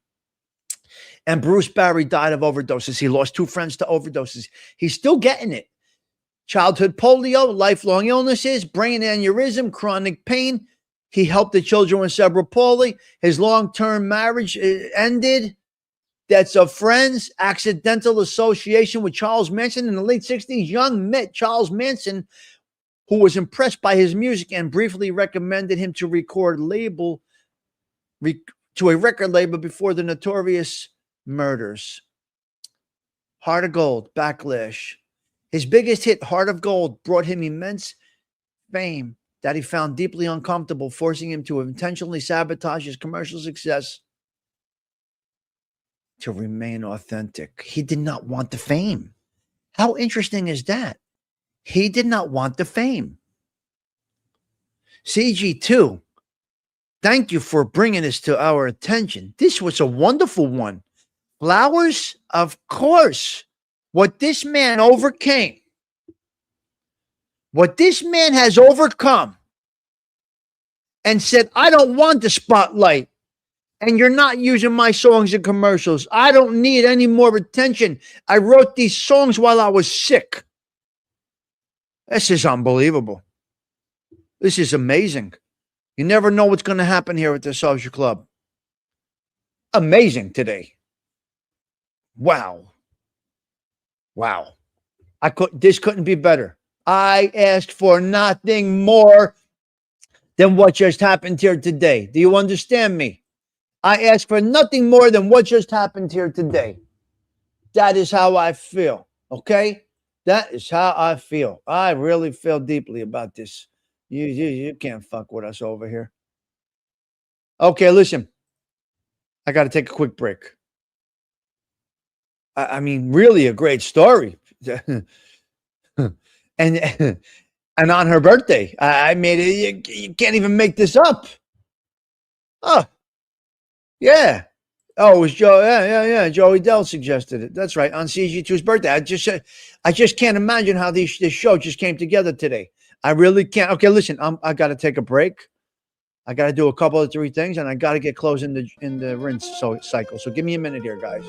and Bruce Barry died of overdoses. He lost two friends to overdoses. He's still getting it. Childhood polio, lifelong illnesses, brain aneurysm, chronic pain. He helped the children with cerebral palsy. His long-term marriage ended. Deaths of friends, accidental association with Charles Manson in the late 60s. Young met Charles Manson, who was impressed by his music and briefly recommended him to to a record label before the Notorious murders. Heart of Gold, Backlash. His biggest hit, Heart of Gold, brought him immense fame that he found deeply uncomfortable, forcing him to intentionally sabotage his commercial success to remain authentic. He did not want the fame. How interesting is that? He did not want the fame. CG2, thank you for bringing this to our attention. This was a wonderful one. Flowers, of course. What this man overcame, what this man has overcome and said, I don't want the spotlight, and you're not using my songs in commercials. I don't need any more attention. I wrote these songs while I was sick. This is unbelievable. This is amazing. You never know what's going to happen here at the Social Club. Amazing today. Wow. Wow. This couldn't be better. I asked for nothing more than what just happened here today. Do you understand me? I asked for nothing more than what just happened here today. That is how I feel. Okay? That is how I feel. I really feel deeply about this. You can't fuck with us over here. Okay, listen. I got to take a quick break. I mean, really a great story. and and on her birthday, I made it. You can't even make this up. Oh, yeah. Oh, it was Joe. Yeah. Joey Dell suggested it. That's right. On CG2's birthday. I just can't imagine how this show just came together today. I really can't. Okay, listen. I got to take a break. I got to do a couple of three things, and I got to get close in the rinse cycle. So give me a minute here, guys.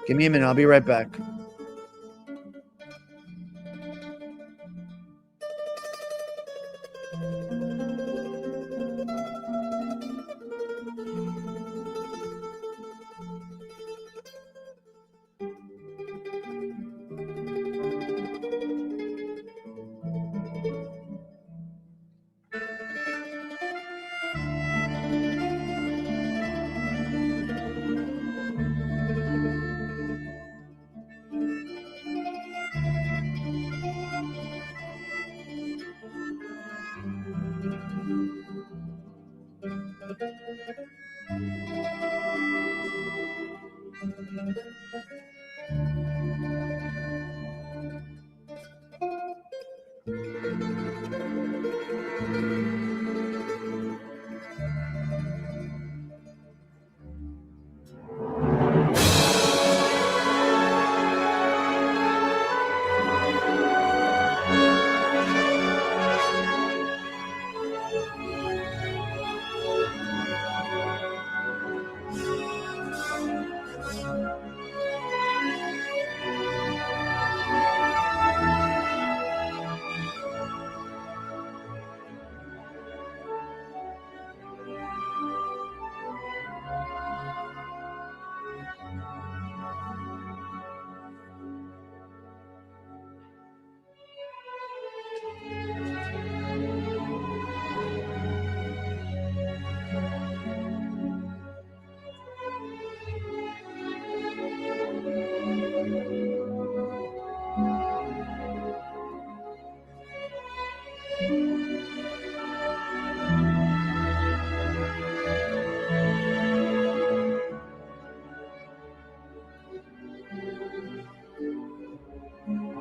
Give me a minute. I'll be right back.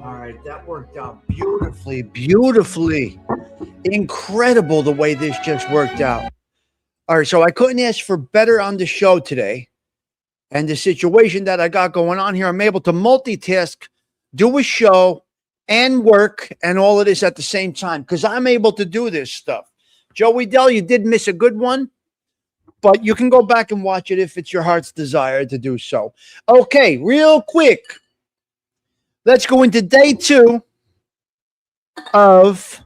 All right, that worked out beautifully, beautifully. Incredible the way this just worked out. All right, so I couldn't ask for better on the show today. And the situation that I got going on here, I'm able to multitask, do a show, and work and all of this at the same time because I'm able to do this stuff. Joey Dell, you did miss a good one, but you can go back and watch it if it's your heart's desire to do so. Okay, real quick. Let's go into day 2 of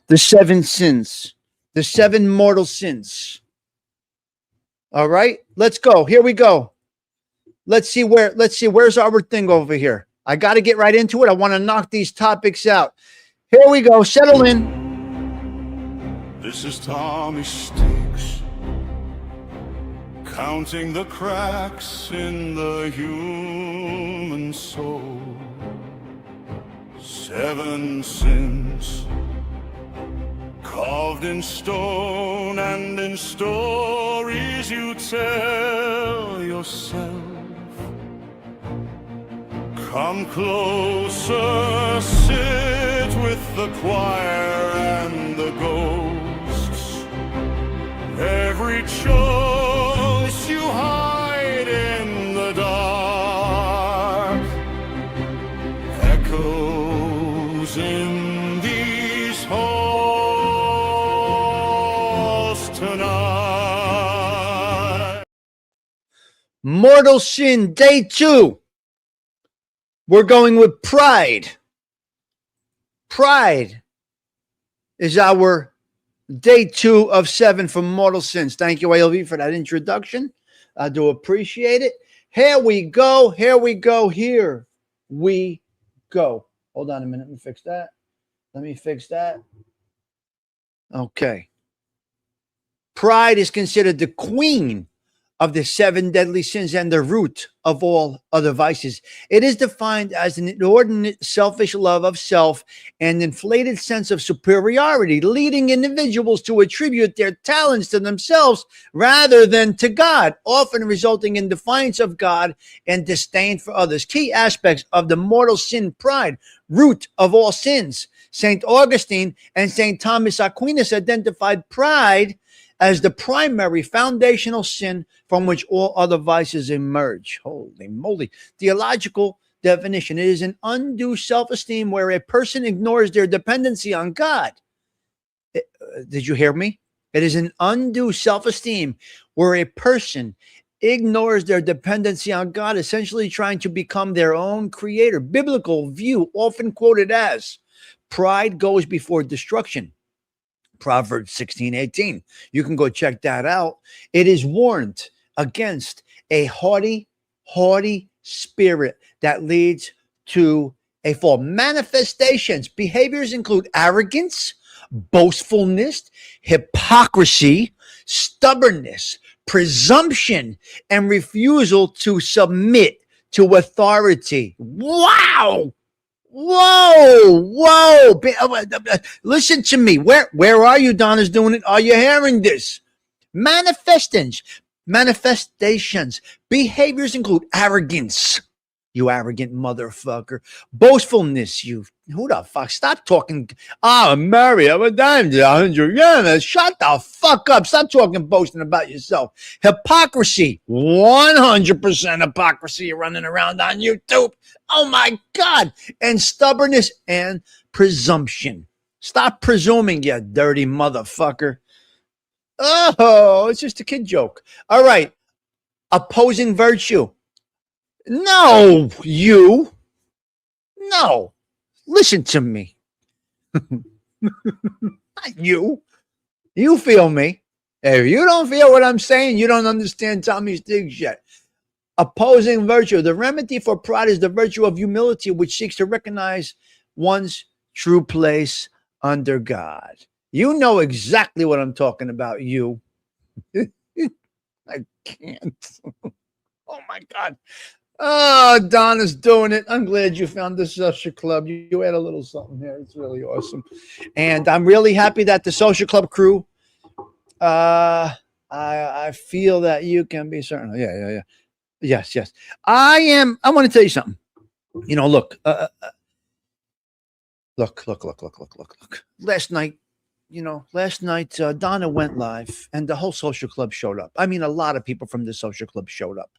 the 7 sins, the 7 mortal sins. All right, let's go. Here we go. Let's see where's our thing over here. I got to get right into it. I want to knock these topics out. Here we go. Settle in. This is Tommy Stigs, counting the cracks in the human soul. 7 sins carved in stone and in stories you tell yourself. Come closer, sit with the choir and the ghosts. Every choice you hide in the dark echoes in these halls tonight. Mortal sin, day 2. We're going with pride. Pride is our day 2 of 7 for mortal sins. Thank you, ALV, for that introduction. I do appreciate it. Here we go. Here we go. Here we go. Hold on a minute. Let me fix that. Okay. Pride is considered the queen of the 7 deadly sins and the root of all other vices. It is defined as an inordinate selfish love of self and inflated sense of superiority, leading individuals to attribute their talents to themselves rather than to God, often resulting in defiance of God and disdain for others. Key aspects of the mortal sin, pride, root of all sins. St. Augustine and St. Thomas Aquinas identified pride as the primary foundational sin from which all other vices emerge. Holy moly. Theological definition: it is an undue self-esteem where a person ignores their dependency on God. Did you hear me? It is an undue self-esteem where a person ignores their dependency on God, essentially trying to become their own creator. Biblical view often quoted as pride goes before destruction. Proverbs 16:18. You can go check that out. It is warned against a haughty spirit that leads to a fall. Manifestations, behaviors include arrogance, boastfulness, hypocrisy, stubbornness, presumption, and refusal to submit to authority. Wow. Whoa. Listen to me. Where are you, Donna's doing it? Are you hearing this? Manifestations. Behaviors include arrogance. You arrogant motherfucker. Boastfulness. Who the fuck? Stop talking. I'm married. I'm a dime. 100 yen. Shut the fuck up. Stop talking, boasting about yourself. Hypocrisy. 100% hypocrisy running around on YouTube. Oh my God. And stubbornness and presumption. Stop presuming, you dirty motherfucker. Oh, it's just a kid joke. All right. Opposing virtue. No. Listen to me. Not you. You feel me. If you don't feel what I'm saying, you don't understand Tommy Stigs yet. Opposing virtue. The remedy for pride is the virtue of humility, which seeks to recognize one's true place under God. You know exactly what I'm talking about, you. I can't. Oh, my God. Oh, Donna's doing it. I'm glad you found the social club. You had a little something here. It's really awesome. And I'm really happy that the social club crew, I feel that you can be certain. Yeah. Yes. I want to tell you something. You know, look. Last night, Donna went live and the whole social club showed up. I mean, a lot of people from the social club showed up.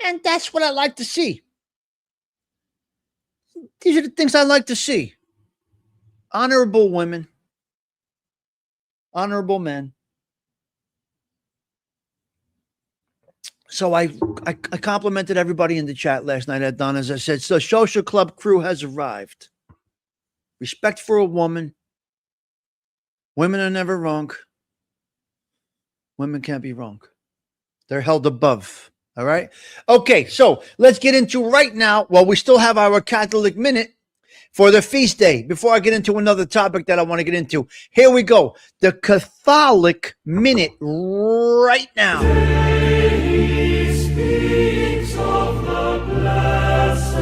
And that's what I like to see. These are the things I like to see. Honorable women, honorable men. So I complimented everybody in the chat last night at Donna's. I said, so social club crew has arrived. Respect for a woman. Women are never wrong. Women can't be wrong. They're held above. All right. Okay. So let's get into right now. Well, we still have our Catholic Minute for the feast day. Before I get into another topic that I want to get into, here we go. The Catholic Minute right now. He speaks of the blessed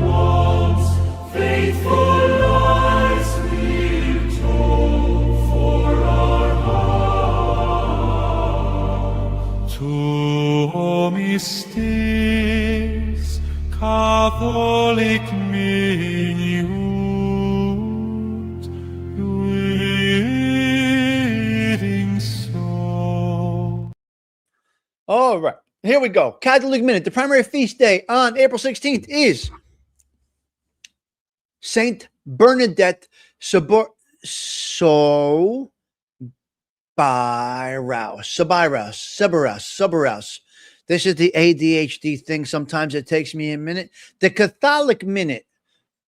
ones, faithful lives we've told for our heart. To mystis Catholic minut, reading so. All right, here we go. Catholic Minute. The primary feast day on April 16th is Saint Bernadette Soubirous. This is the ADHD thing. Sometimes it takes me a minute. The Catholic Minute.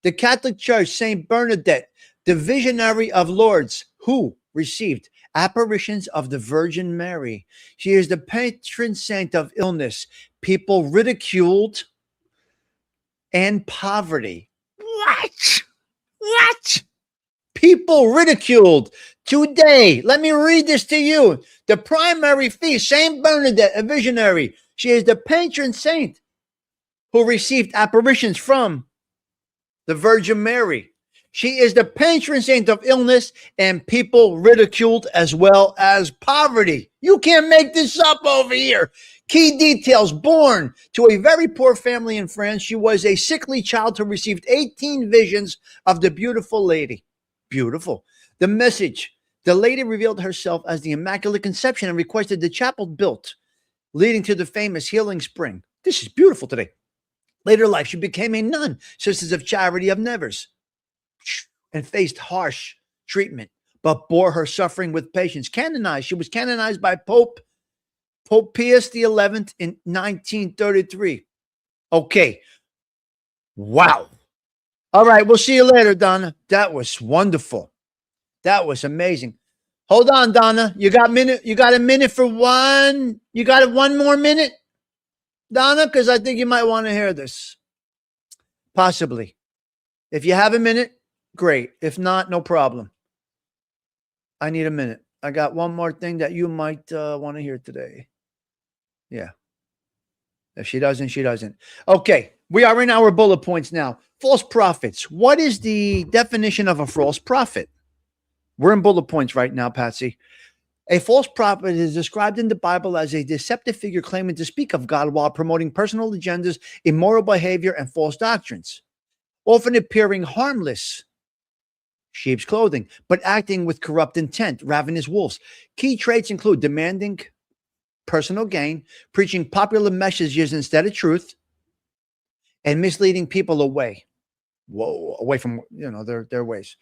The Catholic Church, Saint Bernadette, the Visionary of Lourdes, who received apparitions of the Virgin Mary. She is the patron saint of illness, people ridiculed, and poverty. What? People ridiculed, Today, let me read this to you. The primary feast, Saint Bernadette, a visionary. She is the patron saint who received apparitions from the Virgin Mary. She is the patron saint of illness and people ridiculed as well as poverty. You can't make this up over here. Key details: born to a very poor family in France, she was a sickly child who received 18 visions of the beautiful lady. Beautiful. The message: the lady revealed herself as the Immaculate Conception and requested the chapel built, leading to the famous healing spring. This is beautiful today. Later life, she became a nun, Sisters of Charity of Nevers, and faced harsh treatment, but bore her suffering with patience. Canonized. She was canonized by Pope Pius XI in 1933. Okay. Wow. All right. We'll see you later, Donna. That was wonderful. That was amazing. Hold on, Donna. You got a minute for one? You got one more minute, Donna? Because I think you might want to hear this. Possibly. If you have a minute, great. If not, no problem. I need a minute. I got one more thing that you might want to hear today. Yeah. If she doesn't, she doesn't. Okay. We are in our bullet points now. False prophets. What is the definition of a false prophet? We're in bullet points right now, Patsy. A false prophet is described in the Bible as a deceptive figure claiming to speak of God while promoting personal agendas, immoral behavior, and false doctrines, often appearing harmless, sheep's clothing, but acting with corrupt intent, ravenous wolves. Key traits include demanding personal gain, preaching popular messages instead of truth, and misleading people away from their ways.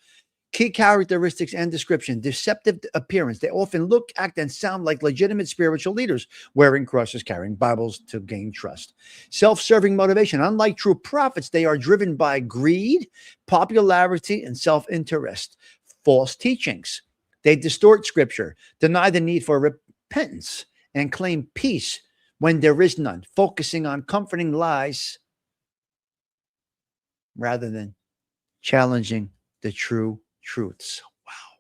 Key characteristics and description: deceptive appearance. They often look, act, and sound like legitimate spiritual leaders, wearing crosses, carrying Bibles to gain trust. Self-serving motivation. Unlike true prophets, they are driven by greed, popularity, and self-interest. False teachings. They distort scripture, deny the need for repentance, and claim peace when there is none, focusing on comforting lies rather than challenging the true truths. Wow.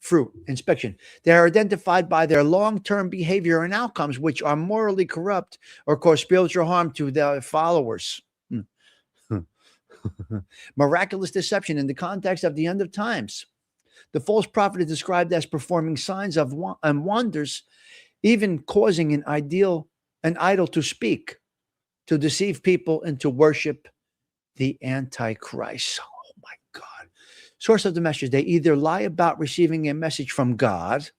Fruit inspection. They are identified by their long-term behavior and outcomes, which are morally corrupt or cause spiritual harm to their followers. Miraculous deception in the context of the end of times. The false prophet is described as performing signs and wonders, even causing an idol to speak, to deceive people and to worship the Antichrist. Oh my God. Source of the message: they either lie about receiving a message from God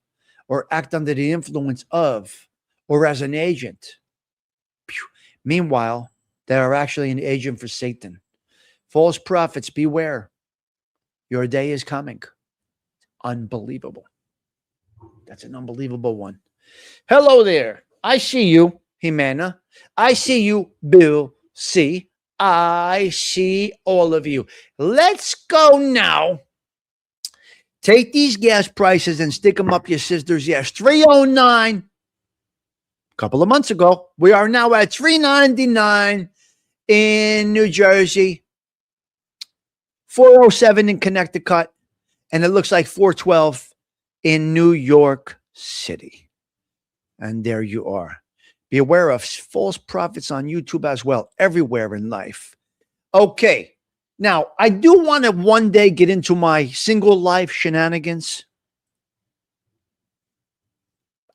or act under the influence of or as an agent. Meanwhile, they are actually an agent for Satan. False prophets, beware. Your day is coming. Unbelievable. That's an unbelievable one. Hello there. I see you, Jimena. I see you, Bill C. I see all of you. Let's go now. Take these gas prices and stick them up your sisters. Yes, $3.09 a couple of months ago. We are now at $3.99 in New Jersey, $4.07 in Connecticut, and it looks like $4.12 in New York City. And there you are. Be aware of false prophets on YouTube as well, everywhere in life. Okay. Now, I do want to one day get into my single life shenanigans.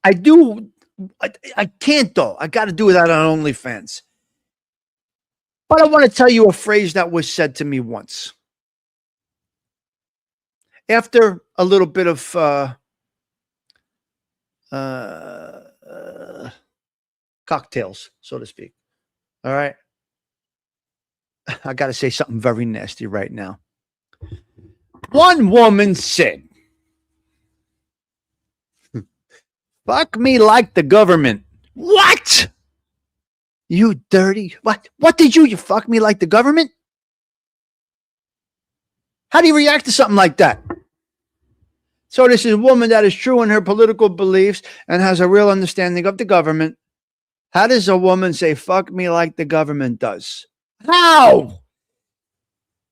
I do. I can't, though. I got to do that on OnlyFans. But I want to tell you a phrase that was said to me once. After a little bit of cocktails, so to speak. All right. I got to say something very nasty right now. One woman said, fuck me like the government. What? You dirty. What did you fuck me like the government? How do you react to something like that? So this is a woman that is true in her political beliefs and has a real understanding of the government. How does a woman say, fuck me like the government does? How?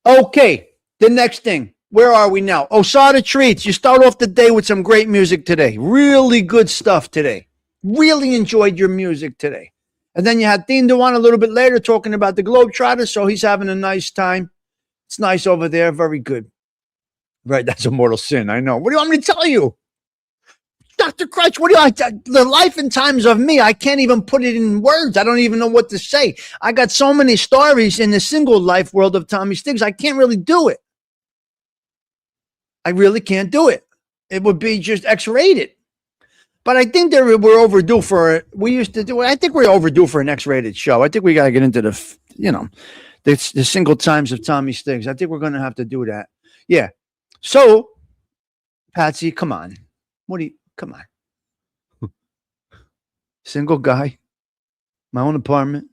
Okay, the next thing. Where are we now? Osada Treats. You start off the day with some great music today. Really good stuff today. Really enjoyed your music today. And then you had Dean Dewan a little bit later talking about the Globetrotters, so he's having a nice time. It's nice over there. Very good. Right, that's a mortal sin. I know. What do you want me to tell you? Dr. Crutch, what do you the life and times of me? I can't even put it in words. I don't even know what to say. I got so many stories in the single life world of Tommy Stigs. I can't really do it. I really can't do it. It would be just X-rated. But I think we're overdue for it. We used to do it. I think we're overdue for an X-rated show. I think we got to get into the single times of Tommy Stigs. I think we're going to have to do that. Yeah. So, Patsy, come on. Come on. Single guy. My own apartment.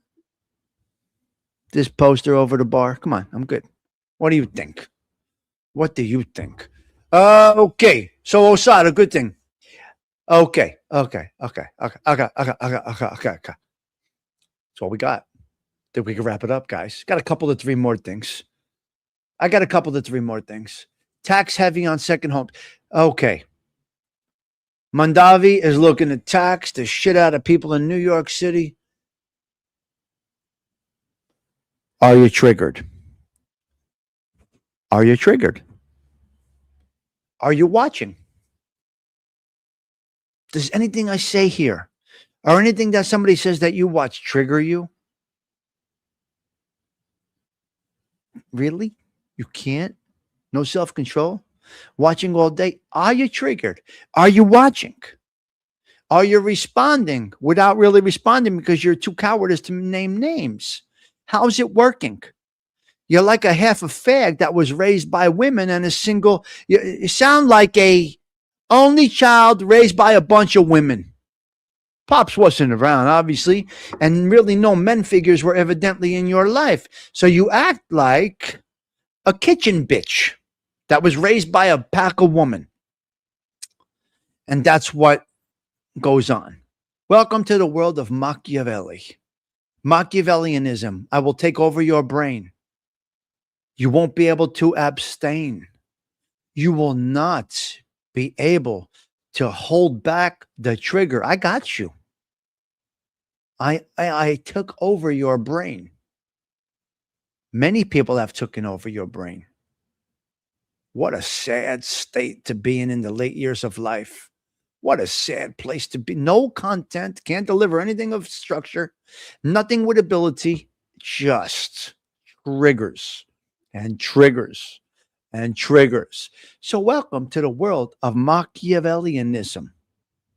This poster over the bar. Come on, I'm good. What do you think? What do you think? Okay. So Osada, good thing. Okay. That's all we got. Think we can wrap it up, guys. Got a couple of three more things. Tax heavy on second homes. Okay. Mondavi is looking to tax the shit out of people in New York City. Are you triggered? Are you triggered? Are you watching? Does anything I say here or anything that somebody says that you watch trigger you? Really? You can't? No self-control? Watching all day? Are you triggered? Are you watching? Are you responding without really responding because you're too cowardice to name names? How's it working? You're like a half a fag that was raised by women and a single. You sound like a only child raised by a bunch of women. Pops wasn't around, obviously, and really no men figures were evidently in your life. So you act like a kitchen bitch that was raised by a pack of women. And that's what goes on. Welcome to the world of Machiavelli. Machiavellianism. I will take over your brain. You won't be able to abstain. You will not be able to hold back the trigger. I got you. I took over your brain. Many people have taken over your brain. What a sad state to be in the late years of life. What a sad place to be. No content, can't deliver anything of structure, nothing with ability, just triggers and triggers and triggers. So welcome to the world of Machiavellianism.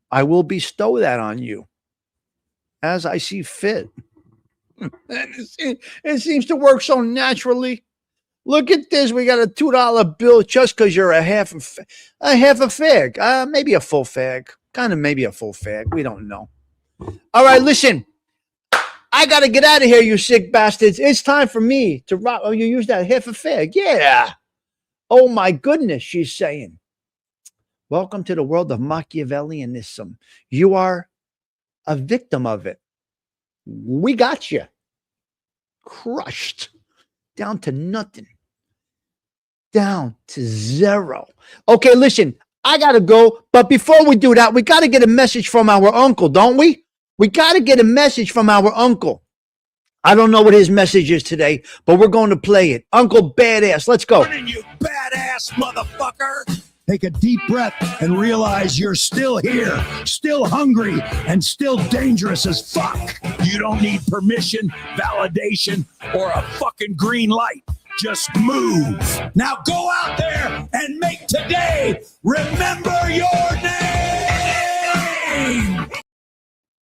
I will bestow that on you as I see fit. It seems to work so naturally. Look at this. We got a $2 bill just because you're a half a fag. Maybe a full fag. Kind of maybe a full fag. We don't know. All right, listen. I got to get out of here, you sick bastards. It's time for me to rock. Oh, you used that half a fag. Yeah. Oh, my goodness, she's saying. Welcome to the world of Machiavellianism. You are a victim of it. We got you. Crushed. Down to nothing. Down to zero. Okay, listen, I got to go. But before we do that, we got to get a message from our uncle, don't we? We got to get a message from our uncle. I don't know what his message is today, but we're going to play it. Uncle Badass, let's go. You badass motherfucker. Take a deep breath and realize you're still here, still hungry, and still dangerous as fuck. You don't need permission, validation, or a fucking green light. Just move. Now go out there and make today remember your name.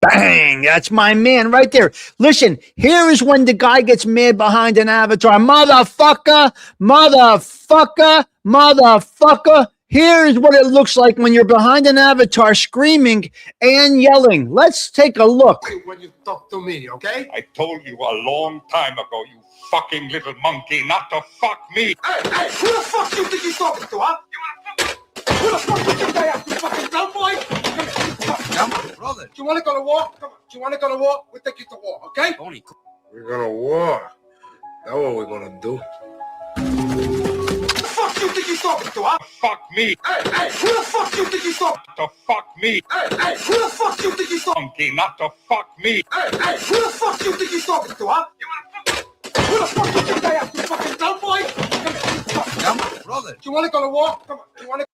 Bang! That's my man right there. Listen, here is when the guy gets mad behind an avatar. Motherfucker, motherfucker, motherfucker. Here's what it looks like when you're behind an avatar screaming and yelling. Let's take a look. When you talk to me, okay? I told you a long time ago, you fucking little monkey, not to fuck me. Hey, who the fuck you think you're talking to, huh? Who the fuck you think I am, you fucking dumb boy? Come on, brother. Do you want to go to war? Come on. Do you want to go to war? We'll take you to war, okay? We're gonna war. That's what we're gonna do. Fuck you think he's talking to, huh? Fuck me. Hey, who the fuck you think he's talking To fuck me. to? Hey, who the fuck you think he's talking Monkey, not to fuck me. Hey, who the fuck you think he's talking to, huh? Who the fuck you think I am, you fucking dumb boy? Come on, brother. Do you want to go to war? Come on, you want to...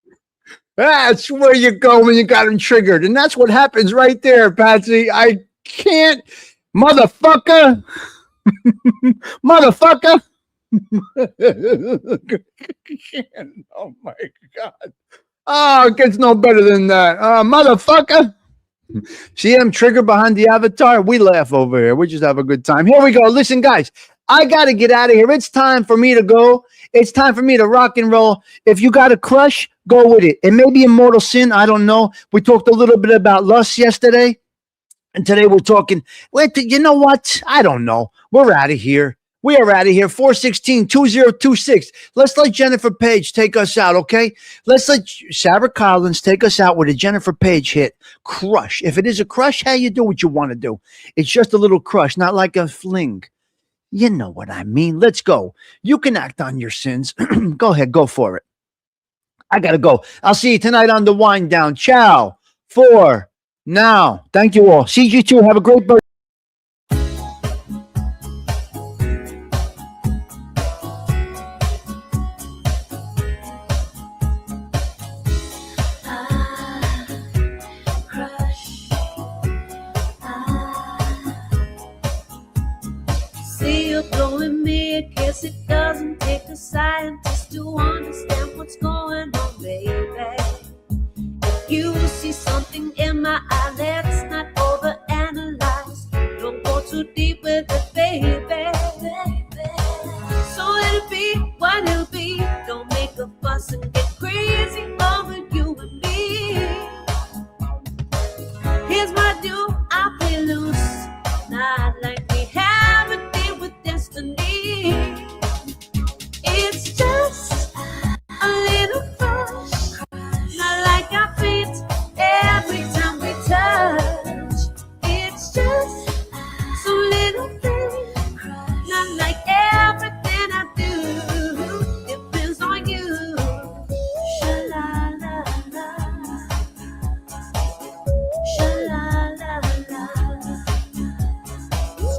That's where you go when you got him triggered. And that's what happens right there, Patsy. I can't. Motherfucker. Motherfucker. Oh, my God. Oh, it gets no better than that. Motherfucker. See him triggered behind the avatar? We laugh over here. We just have a good time. Here we go. Listen, guys, I got to get out of here. It's time for me to go. It's time for me to rock and roll. If you got a crush, go with it. It may be a mortal sin. I don't know. We talked a little bit about lust yesterday. And today we're talking, wait, you know what? I don't know. We're out of here. We are out of here. 416-2026. Let's let Jennifer Page take us out, okay? Let's let Sarah Collins take us out with a Jennifer Page hit, Crush. If it is a crush, hey, you do what you want to do. It's just a little crush, not like a fling. You know what I mean. Let's go. You can act on your sins. Go ahead. Go for it. I got to go. I'll see you tonight on the wind down. Ciao. For now. Thank you all. CG2, have a great birthday. Guess it doesn't take a scientist to understand what's going on, baby. If you see something in my eye, let's not overanalyze. Don't go too deep.